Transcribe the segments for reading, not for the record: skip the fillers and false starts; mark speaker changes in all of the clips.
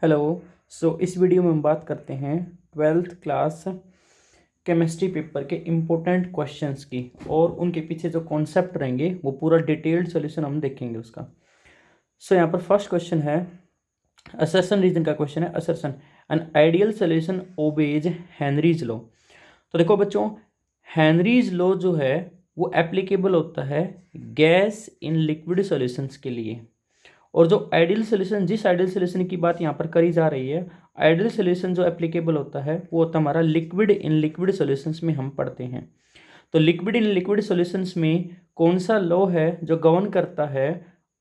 Speaker 1: Hello. इस video में हम बात करते हैं 12th क्लास केमिस्ट्री पेपर के इम्पोर्टेंट क्वेश्चंस की और उनके पीछे जो कॉन्सेप्ट रहेंगे वो पूरा डिटेल्ड सॉल्यूशन हम देखेंगे उसका। यहाँ पर फर्स्ट क्वेश्चन है असर्शन रीजन का क्वेश्चन है। Assertion an ideal solution obeys Henry's law. तो देखो बच्चों, हेनरीज लॉ जो है वो एप्लीकेबल होता है गैस इन लिक्विड सॉल्यूशंस के लिए। और जो आइडियल सोल्यूशन, जिस आइडियल सोल्यूशन की बात यहाँ पर करी जा रही है, आइडियल सोल्यूशन जो एप्लीकेबल होता है वो होता है हमारा लिक्विड इन लिक्विड सॉल्यूशंस में हम पढ़ते हैं। तो लिक्विड इन लिक्विड सॉल्यूशंस में कौन सा लॉ है जो गवर्न करता है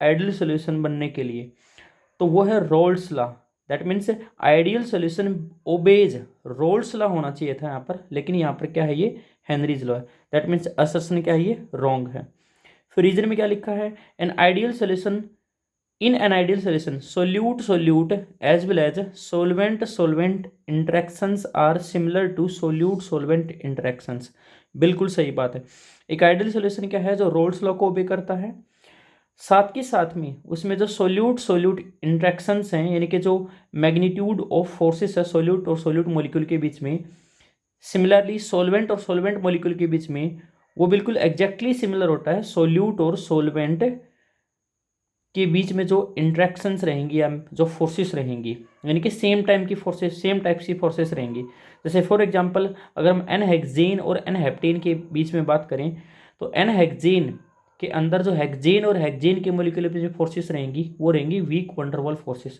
Speaker 1: आइडियल सोल्यूशन बनने के लिए? तो वो है roles law. That means ideal solution obeys roles law होना चाहिए था यहाँ पर, लेकिन यहाँ पर क्या है, ये हेनरीज लॉ है। दैट मीन्स असर्शन क्या है, ये रॉन्ग है। फिर रीजन में क्या लिखा है, an ideal solution in an ideal solution solute as well as solvent interactions are similar to solvent interactions। बिल्कुल सही बात है। एक आइडियल सोल्यूशन क्या है, जो रोल्स लॉ को ओबे करता है, साथ के साथ में उसमें जो सोल्यूट इंट्रैक्शंस हैं, यानी कि जो मैग्नीट्यूड ऑफ फोर्सेस है सोल्यूट और सोल्यूट मॉलिक्यूल के बीच में, सिमिलरली सोलवेंट और सोलवेंट मॉलिक्यूल के बीच में वो बिल्कुल एग्जैक्टली सिमिलर होता है सोल्यूट और सोलवेंट के बीच में जो इंट्रैक्शंस रहेंगी या जो फोर्सेस रहेंगी, यानी कि सेम टाइम की फोर्सेस, सेम टाइप की फोर्सेस रहेंगी। जैसे फॉर एग्जांपल अगर हम एन हेक्सेन और एन हेप्टेन के बीच में बात करें, तो एन हेक्सेन के अंदर जो हेक्सेन और हेक्सेन के मॉलिक्यूल के बीच में फोर्सेस रहेंगी वो रहेंगी weak van der Waals forces.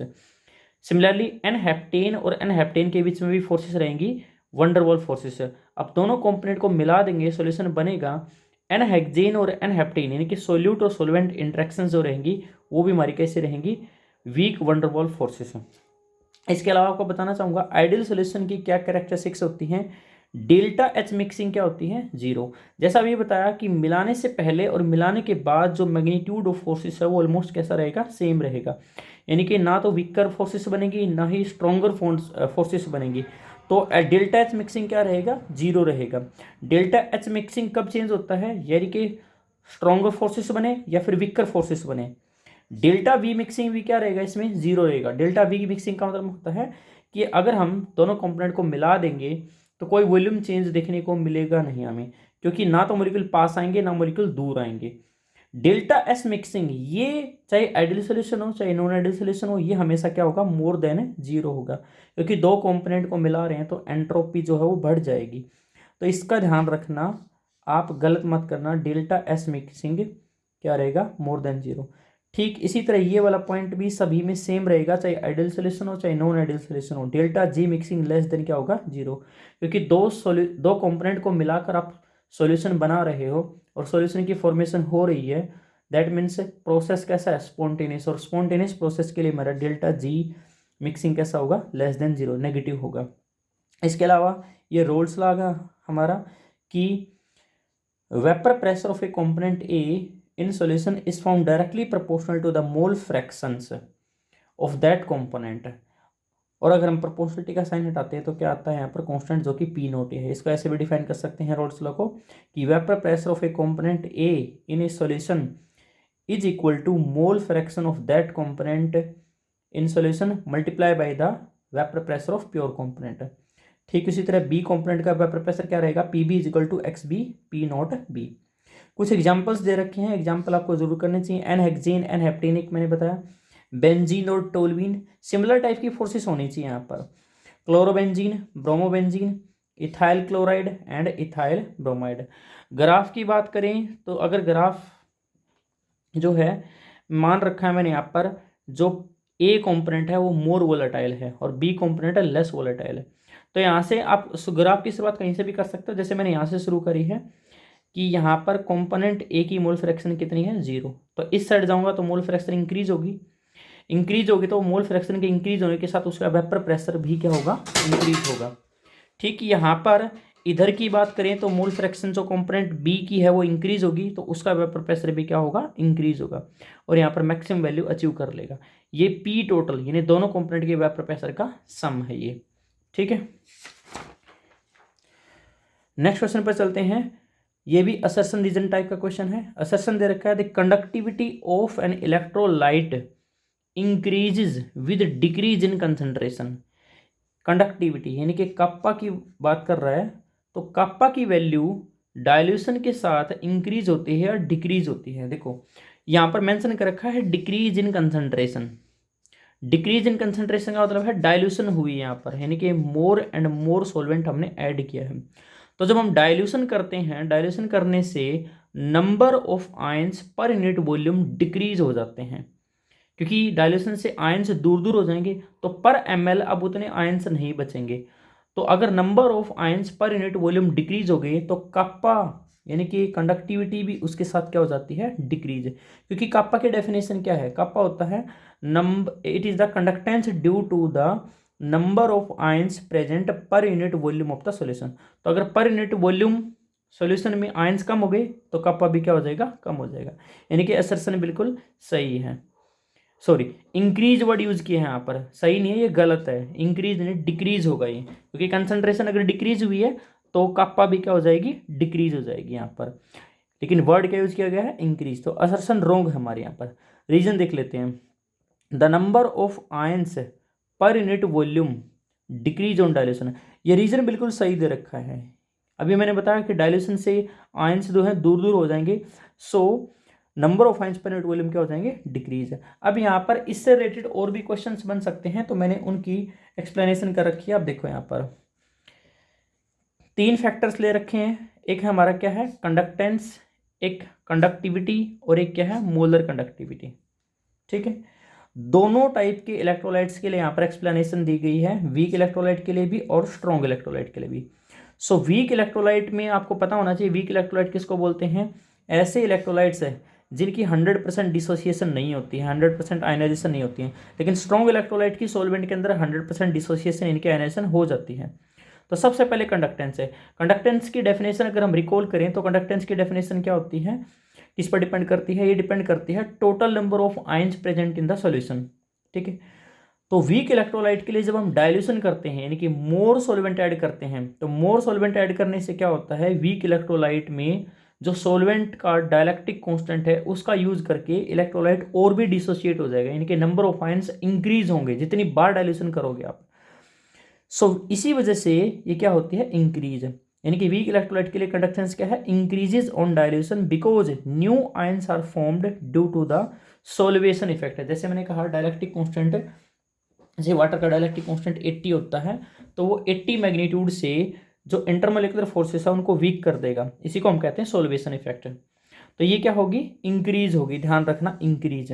Speaker 1: Similarly n heptane और एन हेप्टेन के बीच में भी फोर्सेस रहेंगी वंडरवॉल फोर्सेस। अब दोनों कंपोनेंट को मिला देंगे, सॉल्यूशन बनेगा एन हेक्सेन और एन हेप्टेन, यानी कि सोल्यूट और सोलवेंट इंट्रैक्शंस जो रहेंगी वो भी हमारी कैसे रहेंगी, वीक वंडरवॉल फोर्सेस हैं। इसके अलावा आपको बताना चाहूँगा आइडियल सोल्यूशन की क्या कैरेक्टरिस्टिक्स होती हैं। डेल्टा एच मिक्सिंग क्या होती है, जीरो। जैसा अभी बताया कि मिलाने से पहले और मिलाने के बाद जो मैग्नीट्यूड ऑफ फोर्सेस है वो ऑलमोस्ट कैसा रहेगा, सेम रहेगा। यानी कि ना तो वीकर फोर्सेस बनेगी ना ही स्ट्रॉन्गर फोर्सेस बनेगी। तो डेल्टा एच मिक्सिंग क्या रहेगा, जीरो रहेगा। डेल्टा एच मिक्सिंग कब चेंज होता है, यानी कि स्ट्रॉन्गर फोर्सेस बने या फिर वीकर फोर्सेस बने। डेल्टा वी मिक्सिंग भी क्या रहेगा, इसमें जीरो रहेगा। डेल्टा वी मिक्सिंग का मतलब होता है कि अगर हम दोनों कंपोनेंट को मिला देंगे तो कोई वॉल्यूम चेंज देखने को मिलेगा नहीं हमें, क्योंकि ना तो मॉलिक्यूल पास आएंगे ना मॉलिक्यूल दूर आएंगे। डेल्टा एस मिक्सिंग, ये चाहे आइडियल सोल्यूशन हो चाहे नॉन आइडियल सोल्यूशन हो, ये हमेशा क्या होगा, मोर देन जीरो होगा, क्योंकि दो कंपोनेंट को मिला रहे हैं तो एंट्रोपी जो है वो बढ़ जाएगी। तो इसका ध्यान रखना, आप गलत मत करना। डेल्टा एस मिक्सिंग क्या रहेगा, मोर देन जीरो। ठीक इसी तरह ये वाला पॉइंट भी सभी में सेम रहेगा, चाहे आइडियल सोल्यूशन हो चाहे नॉन आइडियल सोल्यूशन हो। Delta G mixing less than क्या होगा, जीरो, क्योंकि दो कंपोनेंट को मिलाकर आप सॉल्यूशन बना रहे हो और सॉल्यूशन की फॉर्मेशन हो रही है। दैट मीन्स प्रोसेस कैसा है, स्पॉन्टेनियस, और स्पॉन्टेनियस प्रोसेस के लिए मेरा डेल्टा जी मिक्सिंग कैसा होगा, लेस देन जीरो, नेगेटिव होगा। इसके अलावा ये रोल्स लॉ हमारा कि vapour pressure of a component A in solution is found directly proportional to the mole fractions of that component। और अगर हम प्रोपोर्शनलिटी का साइन हटाते हैं तो क्या आता है यहाँ पर, कांस्टेंट जो कि पी नोट है। इसको ऐसे भी डिफाइन कर सकते हैं रोल्स लॉ को कि vapour pressure of a component A in a solution is equal to mole fraction of that component in solution multiply by the vapour pressure of pure component. ठीक इसी तरह बी कंपोनेंट का vapour pressure क्या रहेगा, P B is equal to X B P nought B. कुछ examples दे रखे हैं, एग्जांपल आपको जरूर करने चाहिए। एन हेक्सेन एन हेप्टेन एक मैंने बताया, बेंजीन और टोलुइन, सिमिलर टाइप की फोर्सेस होनी चाहिए यहाँ पर। Chlorobenzene, bromobenzene, ethyl chloride and ethyl bromide. Graph की बात करें तो अगर ग्राफ जो है मान रखा है मैंने यहाँ पर, जो ए कंपोनेंट है वो मोर वोलेटाइल है और बी कंपोनेंट है लेस वोलेटाइल है। तो यहाँ से आप ग्राफ की शुरुआत कहीं से भी कर सकते हो, जैसे मैंने यहाँ से शुरू करी है कि यहाँ पर कंपोनेंट ए की मोल फ्रैक्शन कितनी है, जीरो। तो इस साइड जाऊंगा तो मोल फ्रैक्शन इंक्रीज होगी तो मोल फ्रैक्शन के इंक्रीज होने के साथ उसका वेपर प्रेशर भी क्या होगा, इंक्रीज होगा। ठीक, यहाँ पर इधर की बात करें तो मोल फ्रैक्शन जो कंपोनेंट बी की है वो इंक्रीज होगी तो उसका वेपर प्रेशर भी क्या होगा, इंक्रीज होगा, और यहाँ पर मैक्सिमम वैल्यू अचीव कर लेगा। ये पी टोटल यानी दोनों कंपोनेंट के वेपर प्रेशर का सम है ये। ठीक है, नेक्स्ट क्वेश्चन पर चलते हैं। ये भी असर्शन रीजन टाइप का क्वेश्चन है। असर्शन दे रखा है the conductivity of an electrolyte increases with decrease in concentration. Conductivity यानी कि कप्पा की बात कर रहा है, तो कप्पा की वैल्यू डायल्यूशन के साथ इंक्रीज होती है या डिक्रीज होती है। देखो यहाँ पर मेंशन कर रखा है decrease in concentration. Decrease in concentration का मतलब है डायल्यूशन हुई है यहाँ पर, यानी कि मोर एंड मोर सॉल्वेंट हमने ऐड किया है। तो जब हम डायल्यूशन करते हैं, डायल्यूशन करने से नंबर ऑफ आयंस पर यूनिट वॉल्यूम डिक्रीज हो जाते हैं, क्योंकि डायल्यूशन से आयंस दूर दूर हो जाएंगे, तो पर ml अब उतने आयंस नहीं बचेंगे। तो अगर नंबर ऑफ आयंस पर यूनिट वॉल्यूम डिक्रीज हो गए तो कप्पा यानी कि कंडक्टिविटी भी उसके साथ क्या हो जाती है, डिक्रीज। क्योंकि कप्पा की डेफिनेशन क्या है, कप्पा होता है number, it is the conductance due to the number of ions present per unit volume of the solution. तो अगर पर यूनिट वॉल्यूम सॉल्यूशन में आयंस कम हो गए तो कप्पा भी क्या हो जाएगा, कम हो जाएगा। यानी कि असर्शन बिल्कुल सही है। सॉरी, इंक्रीज वर्ड यूज किया है यहाँ पर, सही नहीं है, ये गलत है। इंक्रीज नहीं, डिक्रीज होगा ये, क्योंकि कंसंट्रेशन अगर डिक्रीज हुई है तो कप्पा भी क्या हो जाएगी, डिक्रीज हो जाएगी यहाँ पर। लेकिन वर्ड क्या यूज किया गया है, इंक्रीज। तो असर्शन रॉन्ग है हमारे यहाँ पर। रीजन देख लेते हैं। द नंबर ऑफ आयंस पर unit volume decrease on dilution, ये रीजन बिल्कुल सही दे रखा है। अभी मैंने बताया कि डायल्यूशन से आयंस जो है दूर दूर हो जाएंगे, सो नंबर ऑफ आयंस पर यूनिट वॉल्यूम क्या हो जाएंगे, डिक्रीज है। अब यहाँ पर इससे रिलेटेड और भी क्वेश्चंस बन सकते हैं, तो मैंने उनकी एक्सप्लेनेशन कर रखी है। अब देखो यहाँ पर 3 फैक्टर्स ले रखे हैं। एक है हमारा क्या है, कंडक्टेंस, एक कंडक्टिविटी, और एक क्या है, मोलर कंडक्टिविटी। ठीक है, दोनों टाइप के इलेक्ट्रोलाइट्स के लिए यहाँ पर एक्सप्लेनेशन दी गई है, वीक इलेक्ट्रोलाइट के लिए भी और स्ट्रॉन्ग इलेक्ट्रोलाइट के लिए भी। सो वीक इलेक्ट्रोलाइट में आपको पता होना चाहिए, वीक इलेक्ट्रोलाइट किसको बोलते हैं, ऐसे इलेक्ट्रोलाइट्स है जिनकी 100% डिसोसिएशन नहीं होती है, 100% आयनाइजेशन नहीं होती है। लेकिन स्ट्रॉन्ग इलेक्ट्रोलाइट की सॉल्वेंट के अंदर 100% डिसोसिएशन, इनकी आयनाइजेशन हो जाती है। तो सबसे पहले कंडक्टेंस है। कंडक्टेंस की डेफिनेशन अगर हम रिकॉल करें तो कंडक्टेंस की डेफिनेशन क्या होती है, किस पर डिपेंड करती है, ये डिपेंड करती है total number of ions present in the solution. ठीक है, तो वीक इलेक्ट्रोलाइट के लिए जब हम डायल्यूशन करते हैं, यानी कि मोर सॉल्वेंट ऐड करते हैं, तो मोर सॉल्वेंट ऐड करने से क्या होता है, वीक इलेक्ट्रोलाइट में जो सॉल्वेंट का डायलेक्ट्रिक कांस्टेंट है उसका यूज करके इलेक्ट्रोलाइट और भी डिसोसिएट हो जाएगा, यानी कि नंबर ऑफ आयंस इंक्रीज होंगे जितनी बार डायल्यूशन करोगे आप। सो इसी वजह से ये क्या होती है, इंक्रीज। यानी कि वीक इलेक्ट्रोलाइट के लिए कंडक्टेंस क्या है, increases on dilution because new ions are formed due to the solvation effect है। जैसे मैंने कहा डायलेक्ट्रिक कांस्टेंट, जैसे वाटर का डायलेक्ट्रिक कांस्टेंट 80 होता है, तो वो 80 मैग्नीट्यूड से जो इंटरमोलिकुलर फोर्सेस है उनको वीक कर देगा, इसी को हम कहते हैं सोल्वेशन इफेक्ट। तो ये क्या होगी, इंक्रीज होगी, ध्यान रखना, इंक्रीज।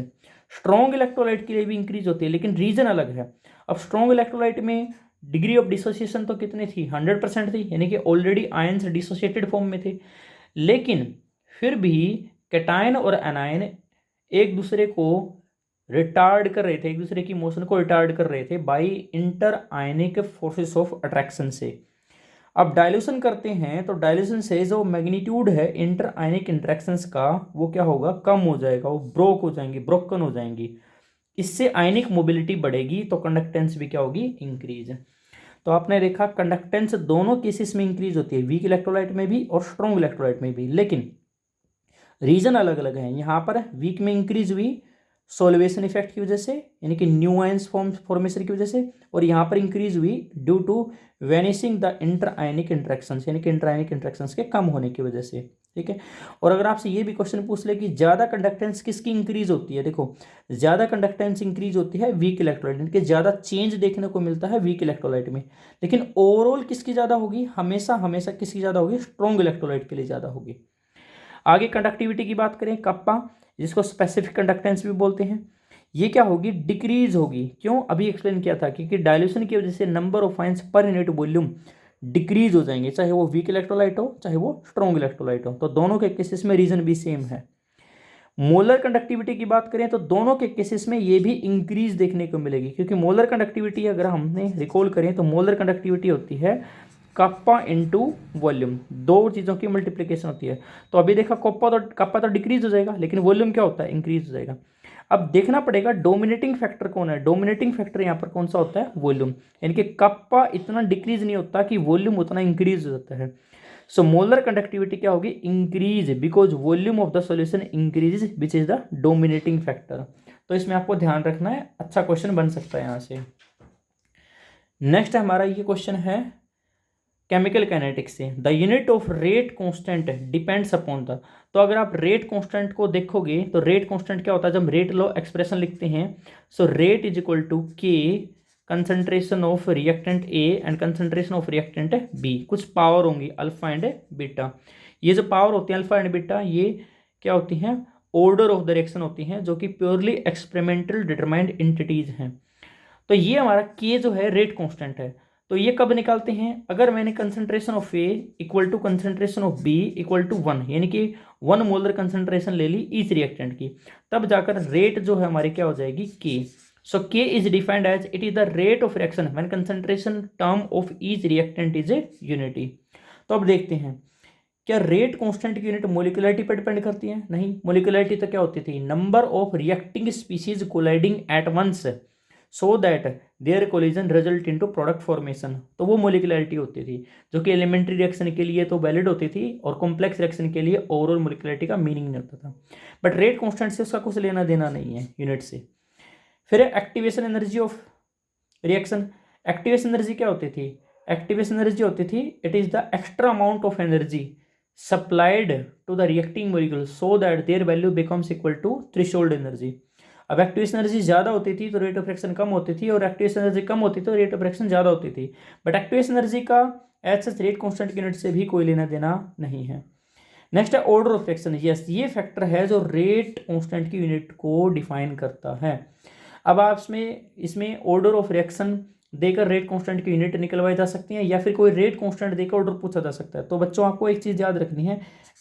Speaker 1: स्ट्रॉन्ग इलेक्ट्रोलाइट के लिए भी इंक्रीज होती है, लेकिन रीजन अलग है। अब स्ट्रॉन्ग इलेक्ट्रोलाइट में डिग्री ऑफ डिसोसिएशन तो कितनी थी, 100% थी, यानी कि ऑलरेडी आयंस डिसोसिएटेड फॉर्म में थे। लेकिन फिर भी कैटायन और एनायन एक दूसरे को रिटार्ड कर रहे थे, एक दूसरे की मोशन को रिटार्ड कर रहे थे by inter ionic forces of attraction से। अब डायल्यूशन करते हैं तो डायल्यूशन से जो मैग्नीट्यूड है इंटर आयनिक इंट्रैक्शंस का वो क्या होगा, कम हो जाएगा, वो ब्रोक हो जाएंगी, ब्रोकन हो जाएंगी। इससे आयनिक मोबिलिटी बढ़ेगी तो कंडक्टेंस भी क्या होगी, इंक्रीज। तो आपने देखा कंडक्टेंस दोनों केसेस में इंक्रीज होती है, वीक इलेक्ट्रोलाइट में भी और स्ट्रॉन्ग इलेक्ट्रोलाइट में भी, लेकिन रीजन अलग अलग है। यहाँ पर वीक में इंक्रीज हुई सोल्वेशन इफेक्ट की वजह से, यानी कि न्यू आयंस फॉर्मेशन की वजह से, और यहाँ पर इंक्रीज हुई due to vanishing the inter ionic interactions, यानी कि इंटर आयनिक इंट्रैक्शंस के कम होने की वजह से। ठीक है, और अगर आपसे ये भी क्वेश्चन पूछ ले कि ज़्यादा कंडक्टेंस किसकी इंक्रीज होती है, देखो ज़्यादा कंडक्टेंस इंक्रीज होती है वीक इलेक्ट्रोलाइट, इनके ज़्यादा चेंज देखने को मिलता है वीक इलेक्ट्रोलाइट में। लेकिन ओवरऑल किसकी ज़्यादा होगी, हमेशा हमेशा किसकी ज़्यादा होगी, स्ट्रॉन्ग इलेक्ट्रोलाइट के लिए ज़्यादा होगी। आगे कंडक्टिविटी की बात करें, कप्पा जिसको स्पेसिफिक कंडक्टेंस भी बोलते हैं, ये क्या होगी, डिक्रीज होगी। क्यों, अभी एक्सप्लेन किया था, क्योंकि डायल्यूशन की वजह से नंबर ऑफ आयंस पर यूनिट वॉल्यूम डिक्रीज हो जाएंगे, चाहे वो वीक इलेक्ट्रोलाइट हो चाहे वो स्ट्रॉन्ग इलेक्ट्रोलाइट हो। तो दोनों के केसेस में रीजन भी सेम है। मोलर कंडक्टिविटी की बात करें तो दोनों के केसेस में ये भी इंक्रीज देखने को मिलेगी, क्योंकि मोलर कंडक्टिविटी अगर हमने रिकॉल करें तो मोलर कंडक्टिविटी होती है कप्पा इंटू वॉल्यूम, दो चीज़ों की मल्टीप्लिकेशन होती है। तो अभी देखा कप्पा तो डिक्रीज हो जाएगा, लेकिन वॉल्यूम क्या होता है, इंक्रीज हो जाएगा। अब देखना पड़ेगा डोमिनेटिंग फैक्टर कौन है, डोमिनेटिंग फैक्टर यहाँ पर कौन सा होता है, वॉल्यूम। यानी कि कप्पा इतना डिक्रीज नहीं होता कि वॉल्यूम उतना इंक्रीज हो जाता है। सो मोलर कंडक्टिविटी क्या होगी, increase, because volume of the solution increase which is the dominating factor. तो इसमें आपको ध्यान रखना है, अच्छा क्वेश्चन बन सकता है यहाँ से। नेक्स्ट हमारा ये क्वेश्चन है केमिकल काइनेटिक्स से, the unit of rate constant depends upon the. तो अगर आप रेट कांस्टेंट को देखोगे तो रेट कांस्टेंट क्या होता है, जब रेट लॉ एक्सप्रेशन लिखते हैं, so rate is equal to k concentration of reactant A and concentration of reactant B, कुछ पावर होंगी अल्फा एंड बीटा। ये जो पावर होती है अल्फा एंड बीटा, ये क्या होती हैं, ऑर्डर ऑफ द रिएक्शन होती हैं, जो कि प्योरली एक्सपेरिमेंटल डिटरमाइंड एंटिटीज हैं। तो ये हमारा के जो है रेट कांस्टेंट है। तो ये कब निकालते हैं, अगर मैंने concentration of A equal to concentration of B equal to 1, यानी कि 1 मोलर कंसंट्रेशन ले ली ईच रिएक्टेंट की, तब जाकर रेट जो है हमारी क्या हो जाएगी, K. So K is defined as it is the rate of reaction when concentration term of each reactant is a unity. तो अब देखते हैं, क्या रेट कांस्टेंट की यूनिट मोलिकुलरिटी पर डिपेंड करती है? नहीं, मोलिकुलरिटी तो क्या होती थी, number of reacting species colliding at once so that their collision result into product formation. तो वो मोलिकुलरिटी होती थी, जो कि एलिमेंट्री रिएक्शन के लिए तो वैलिड होती थी और कॉम्प्लेक्स रिएक्शन के लिए ओवरऑल मोलिकुलरिटी का मीनिंग नहीं होता था। बट रेट कांस्टेंट से उसका कुछ लेना देना नहीं है यूनिट से। फिर activation energy of reaction. Activation energy क्या होती थी, एक्टिवेशन एनर्जी होती थी it is the extra amount of energy supplied to the reacting molecule so that their value becomes equal to threshold energy. अब एक्टिवेशन एनर्जी ज़्यादा होती थी तो रेट ऑफ रिएक्शन कम होती थी, और एक्टिवेशन एनर्जी कम होती थी तो रेट ऑफ रिएक्शन ज़्यादा होती थी। बट एक्टिवेशन एनर्जी का as such rate constant unit से भी कोई लेना देना नहीं है। नेक्स्ट है ऑर्डर ऑफ रिएक्शन। यस, ये फैक्टर है जो रेट कांस्टेंट की यूनिट को डिफाइन करता है। अब आप इसमें ऑर्डर ऑफ रिएक्शन देकर रेट कांस्टेंट की यूनिट निकलवाई जा सकती है, या फिर कोई रेट कांस्टेंट देकर ऑर्डर पूछा जा सकता है। तो बच्चों आपको एक चीज़ याद रखनी है,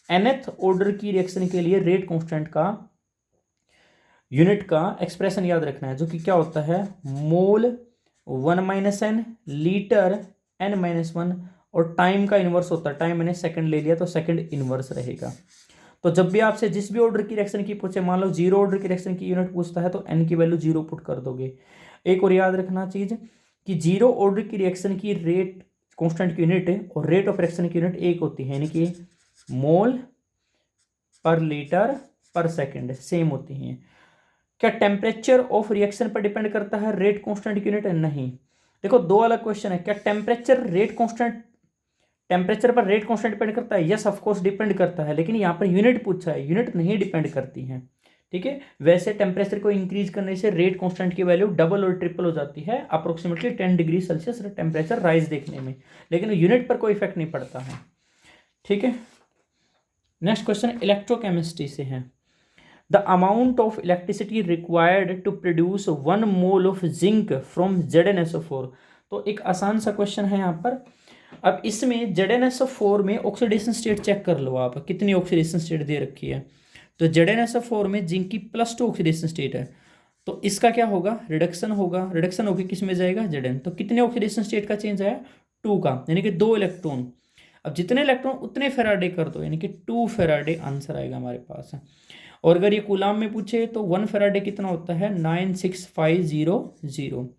Speaker 1: nth ऑर्डर की रिएक्शन के लिए रेट कांस्टेंट का यूनिट का एक्सप्रेशन याद रखना है, जो कि क्या होता है, मोल 1 - n लीटर n-1, और टाइम का इन्वर्स होता है, टाइम मैंने सेकंड ले लिया तो सेकंड इन्वर्स रहेगा। तो जब भी आपसे जिस भी ऑर्डर की रिएक्शन की पूछे, मान लो 0 ऑर्डर की रिएक्शन की यूनिट पूछता है तो n की वैल्यू 0 पुट कर दोगे। एक और याद रखना चीज़ कि 0 ऑर्डर की रिएक्शन की रेट कांस्टेंट की यूनिट और रेट ऑफ रिएक्शन की यूनिट एक होती है, यानी कि मोल पर लीटर पर सेकंड सेम होती हैं। क्या टेम्परेचर ऑफ रिएक्शन पर डिपेंड करता है रेट कांस्टेंट की यूनिट? नहीं। देखो, दो अलग क्वेश्चन है, क्या टेम्परेचर पर रेट कांस्टेंट डिपेंड करता है? यस, ऑफ कोर्स डिपेंड करता है, लेकिन यहाँ पर यूनिट पूछा है, यूनिट नहीं डिपेंड करती है। ठीक है, वैसे टेम्परेचर को इंक्रीज करने से रेट कांस्टेंट की वैल्यू डबल और ट्रिपल हो जाती है, approximately 10 degree Celsius temperature rise देखने में, लेकिन यूनिट पर कोई इफेक्ट नहीं पड़ता है। ठीक है, नेक्स्ट क्वेश्चन इलेक्ट्रोकेमिस्ट्री से है, the amount of electricity required to produce 1 mole of zinc from ZnSO4। तो एक आसान सा क्वेश्चन है यहाँ पर। अब इसमें ZnSO4 में ऑक्सीडेशन स्टेट चेक कर लो आप, कितनी ऑक्सीडेशन स्टेट दे रखी है। तो ZnSO4 में जिंक की +2 ऑक्सीडेशन स्टेट है, तो इसका क्या होगा, रिडक्शन होगा। रिडक्शन होकर किस में जाएगा, Zn। तो कितने ऑक्सीडेशन स्टेट का चेंज आया, 2 का, यानी कि 2 इलेक्ट्रॉन। अब जितने इलेक्ट्रॉन उतने फेराडे कर दो, यानी कि 2 फेराडे आंसर आएगा हमारे पास। और अगर ये कूलाम में पूछे तो 1 फेराडे कितना होता है, 96500।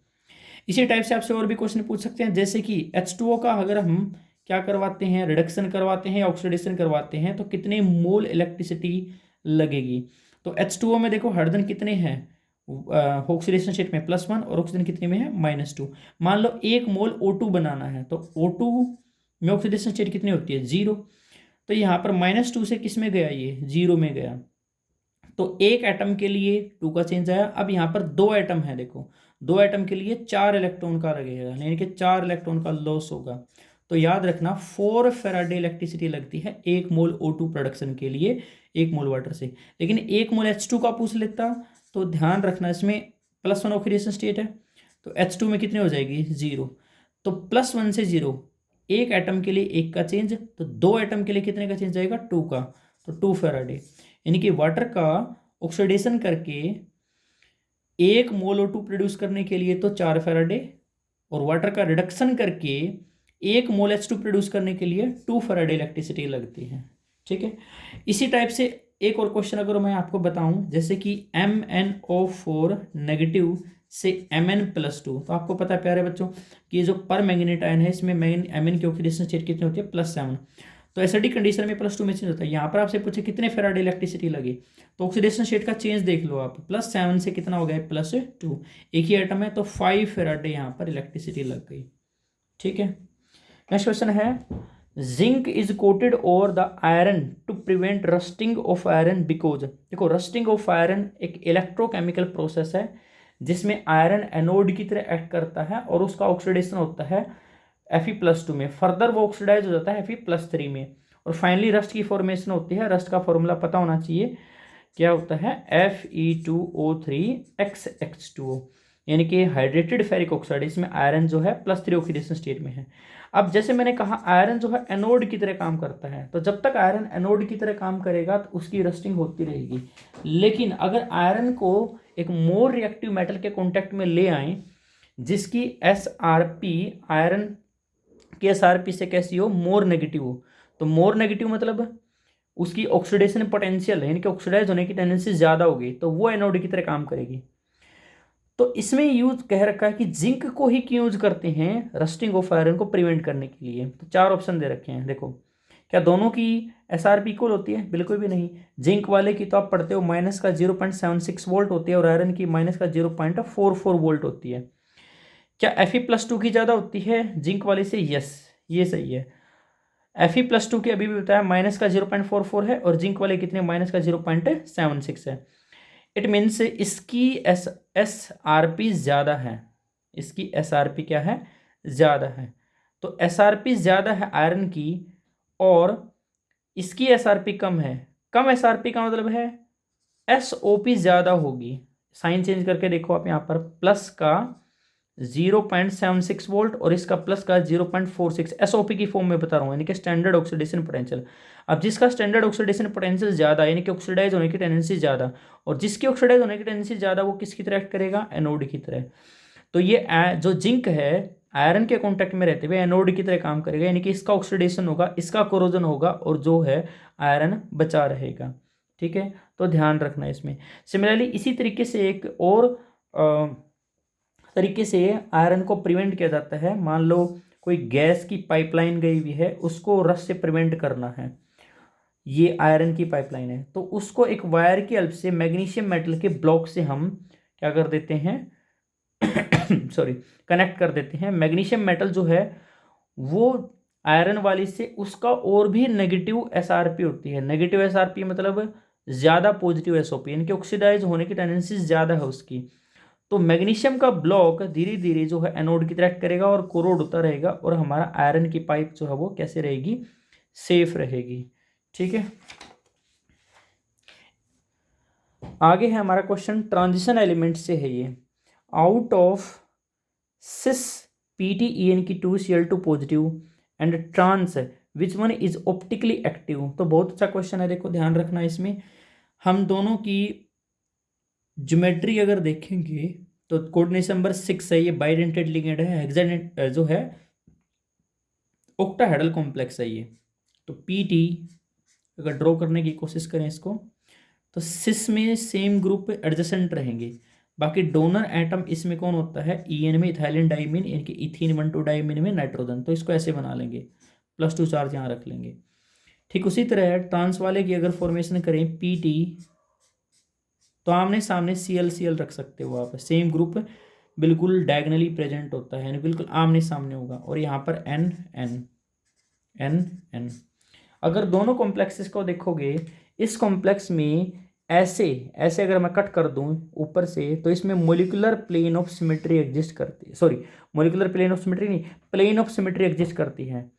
Speaker 1: इसी टाइप से आपसे और भी क्वेश्चन पूछ सकते हैं, जैसे कि H2O का अगर हम क्या करवाते हैं, रिडक्शन करवाते हैं या ऑक्सीडेशन करवाते हैं, तो कितने मोल इलेक्ट्रिसिटी लगेगी। तो H2O में देखो हाइड्रोजन कितने हैं ऑक्सीडेशन स्टेट में, +1, और ऑक्सीजन कितने में है, -2। मान लो 1 मोल O2 बनाना है, तो O2 में ऑक्सीडेशन स्टेट कितनी होती है, 0। तो यहाँ पर -2 से किस में गया, ये 0 में गया। तो एक एटम के लिए 2 का चेंज आया। अब यहाँ पर 2 एटम है, देखो 2 एटम के लिए 4 इलेक्ट्रॉन का लगेगा, यानी कि 4 इलेक्ट्रॉन का लॉस होगा। तो याद रखना 4 फेराडे इलेक्ट्रिसिटी लगती है 1 मोल O2 प्रोडक्शन के लिए 1 मोल वाटर से। लेकिन 1 मोल H2 का पूछ लेता तो ध्यान रखना इसमें +1 ऑक्सीडेशन स्टेट है, तो H2 में कितने हो जाएगी, 0। तो +1 से 0, एक एटम के लिए 1 का चेंज, तो 2 एटम के लिए कितने का चेंज आएगा, 2 का, तो 2 फेराडे। यानी कि वाटर का ऑक्सीडेशन करके 1 मोल O2 प्रोड्यूस करने के लिए तो 4 फेराडे, और वाटर का रिडक्शन करके 1 मोल H2 प्रोड्यूस करने के लिए 2 फेराडे इलेक्ट्रिसिटी लगती है। ठीक है, इसी टाइप से एक और क्वेश्चन अगर मैं आपको बताऊं, जैसे कि MnO4 नेगेटिव से Mn+2। तो आपको पता है प्यारे बच्चों कि ये जो पर मैग्नेट आयन है, इसमें Mn की ऑक्सीडेशन स्टेट कितनी होती है, +7। तो एसिडिक कंडीशन में +2 में चेंज होता है। यहाँ पर आपसे पूछे कितने फेराडे इलेक्ट्रिसिटी लगे, तो ऑक्सीडेशन स्टेट का चेंज देख लो आप, +7 से कितना हो गया +2, एक ही एटम है तो 5 फेराडे यहाँ पर इलेक्ट्रिसिटी लग गई। ठीक है, नेक्स्ट क्वेश्चन है zinc is coated over the iron to prevent rusting of iron because. देखो रस्टिंग ऑफ आयरन एक इलेक्ट्रोकेमिकल प्रोसेस है जिसमें आयरन एनोड की तरह एक्ट करता है और उसका ऑक्सीडेशन होता है Fe+2 में, फर्दर वो ऑक्सीडाइज हो जाता है Fe+3 में, और फाइनली रस्ट की फॉर्मेशन होती है। रस्ट का फॉर्मूला पता होना चाहिए, क्या होता है Fe2O3XX2O, यानी कि हाइड्रेटेड फेरिक ऑक्साइड। इसमें आयरन जो है +3 ऑक्सीडेशन स्टेट में है। अब जैसे मैंने कहा आयरन जो है एनोड की तरह काम करता है, तो जब तक आयरन एनोड की तरह काम करेगा तो उसकी रस्टिंग होती रहेगी। लेकिन अगर आयरन को एक मोर रिएक्टिव मेटल के कॉन्टेक्ट में ले आए जिसकी SRP आयरन की SRP से कैसी हो, मोर नेगेटिव हो, तो मोर नेगेटिव मतलब उसकी ऑक्सीडेशन पोटेंशियल यानी कि ऑक्सीडाइज होने की टेंडेंसी ज़्यादा होगी, तो वो एनोड की तरह काम करेगी। तो इसमें यूज कह रखा है कि जिंक को ही क्यों यूज करते हैं रस्टिंग ऑफ आयरन को प्रिवेंट करने के लिए। तो 4 ऑप्शन दे रखे हैं। देखो क्या दोनों की SRP इक्वल होती है, बिल्कुल भी नहीं। जिंक वाले की तो आप पढ़ते हो -0.76 वोल्ट होती है और आयरन की -0.44 वोल्ट होती है। क्या Fe+2 की ज़्यादा होती है जिंक वाले से? यस, ये सही है। Fe+2 की अभी भी बताया -0.44 है और जिंक वाले कितने -0.76 है। इट मीन्स इसकी SRP ज़्यादा है, इसकी SRP क्या है, ज़्यादा है। तो SRP ज़्यादा है आयरन की और इसकी SRP कम है। कम SRP का मतलब है SOP ज़्यादा होगी। साइन चेंज करके देखो आप, यहाँ पर प्लस का 0.76 वोल्ट और इसका प्लस का 0.46, SOP की फॉर्म में बता रहा हूँ, यानी कि स्टैंडर्ड ऑक्सीडेशन पोटेंशियल। अब जिसका स्टैंडर्ड ऑक्सीडेशन पोटेंशियल ज़्यादा यानी कि ऑक्सीडाइज होने की टेंडेंसी ज़्यादा, और जिसकी ऑक्सीडाइज होने की टेंडेंसी ज़्यादा वो किसकी तरह एक्ट करेगा, एनोड की तरह। तो ये जो जिंक है आयरन के कॉन्टैक्ट में रहते हुए एनोड की तरह काम करेगा, यानी कि इसका ऑक्सीडेशन होगा, इसका कोरोजन होगा और जो है आयरन बचा रहेगा। ठीक है, तो ध्यान रखना इसमें। सिमिलरली इसी तरीके से एक और तरीके से आयरन को प्रिवेंट किया जाता है। मान लो कोई गैस की पाइपलाइन गई हुई है, उसको रस्ट से प्रिवेंट करना है, ये आयरन की पाइपलाइन है, तो उसको एक वायर की हेल्प से मैग्नीशियम मेटल के ब्लॉक से हम क्या कर देते हैं सॉरी कनेक्ट कर देते हैं। मैग्नीशियम मेटल जो है वो आयरन वाली से उसका और भी नेगेटिव SRP होती है। नेगेटिव SRP मतलब ज़्यादा पॉजिटिव SOP, यानी कि ऑक्सीडाइज होने की टेंडेंसी ज़्यादा है उसकी। तो मैग्नीशियम का ब्लॉक धीरे धीरे जो है एनोड की तरह एक्ट करेगा और कोरोड होता रहेगा और हमारा आयरन की पाइप जो है वो कैसे रहेगी, सेफ रहेगी। ठीक है, आगे है हमारा क्वेश्चन ट्रांजिशन एलिमेंट से है ये। आउट ऑफ सिस PTEN की 2Cl2 positive and trans which one is optically active. तो बहुत अच्छा क्वेश्चन है, देखो ध्यान रखना इसमें। हम दोनों की ज्योमेट्री अगर देखेंगे तो कोऑर्डिनेशन नंबर 6 है, ये बाइडेंटेड लिगेंड है, हेक्साडेंट जो है ऑक्टाहेड्रल कॉम्प्लेक्स है ये। तो PT अगर ड्रॉ करने की कोशिश करें इसको, तो सिस में सेम ग्रुप एडजेसेंट रहेंगे, बाकी डोनर एटम इसमें कौन होता है, EN में इथाइलिन डाइमीन, यानी कि इथीन 1,2 डाइमीन में नाइट्रोजन। तो इसको ऐसे बना लेंगे, +2 चार्ज यहाँ रख लेंगे। ठीक उसी तरह ट्रांस वाले की अगर फॉर्मेशन करें PT, तो आमने सामने Cl रख सकते हो आप, सेम ग्रुप बिल्कुल डायगनली प्रेजेंट होता है, यानी बिल्कुल आमने सामने होगा। और यहाँ पर N अगर दोनों कॉम्प्लेक्सेस को देखोगे, इस कॉम्प्लेक्स में ऐसे ऐसे अगर मैं कट कर दूं ऊपर से, तो इसमें molecular plane of symmetry exist करती है, sorry molecular plane of symmetry नहीं, प्लेन ऑफ सिमेट्री एग्जिस्ट करती है।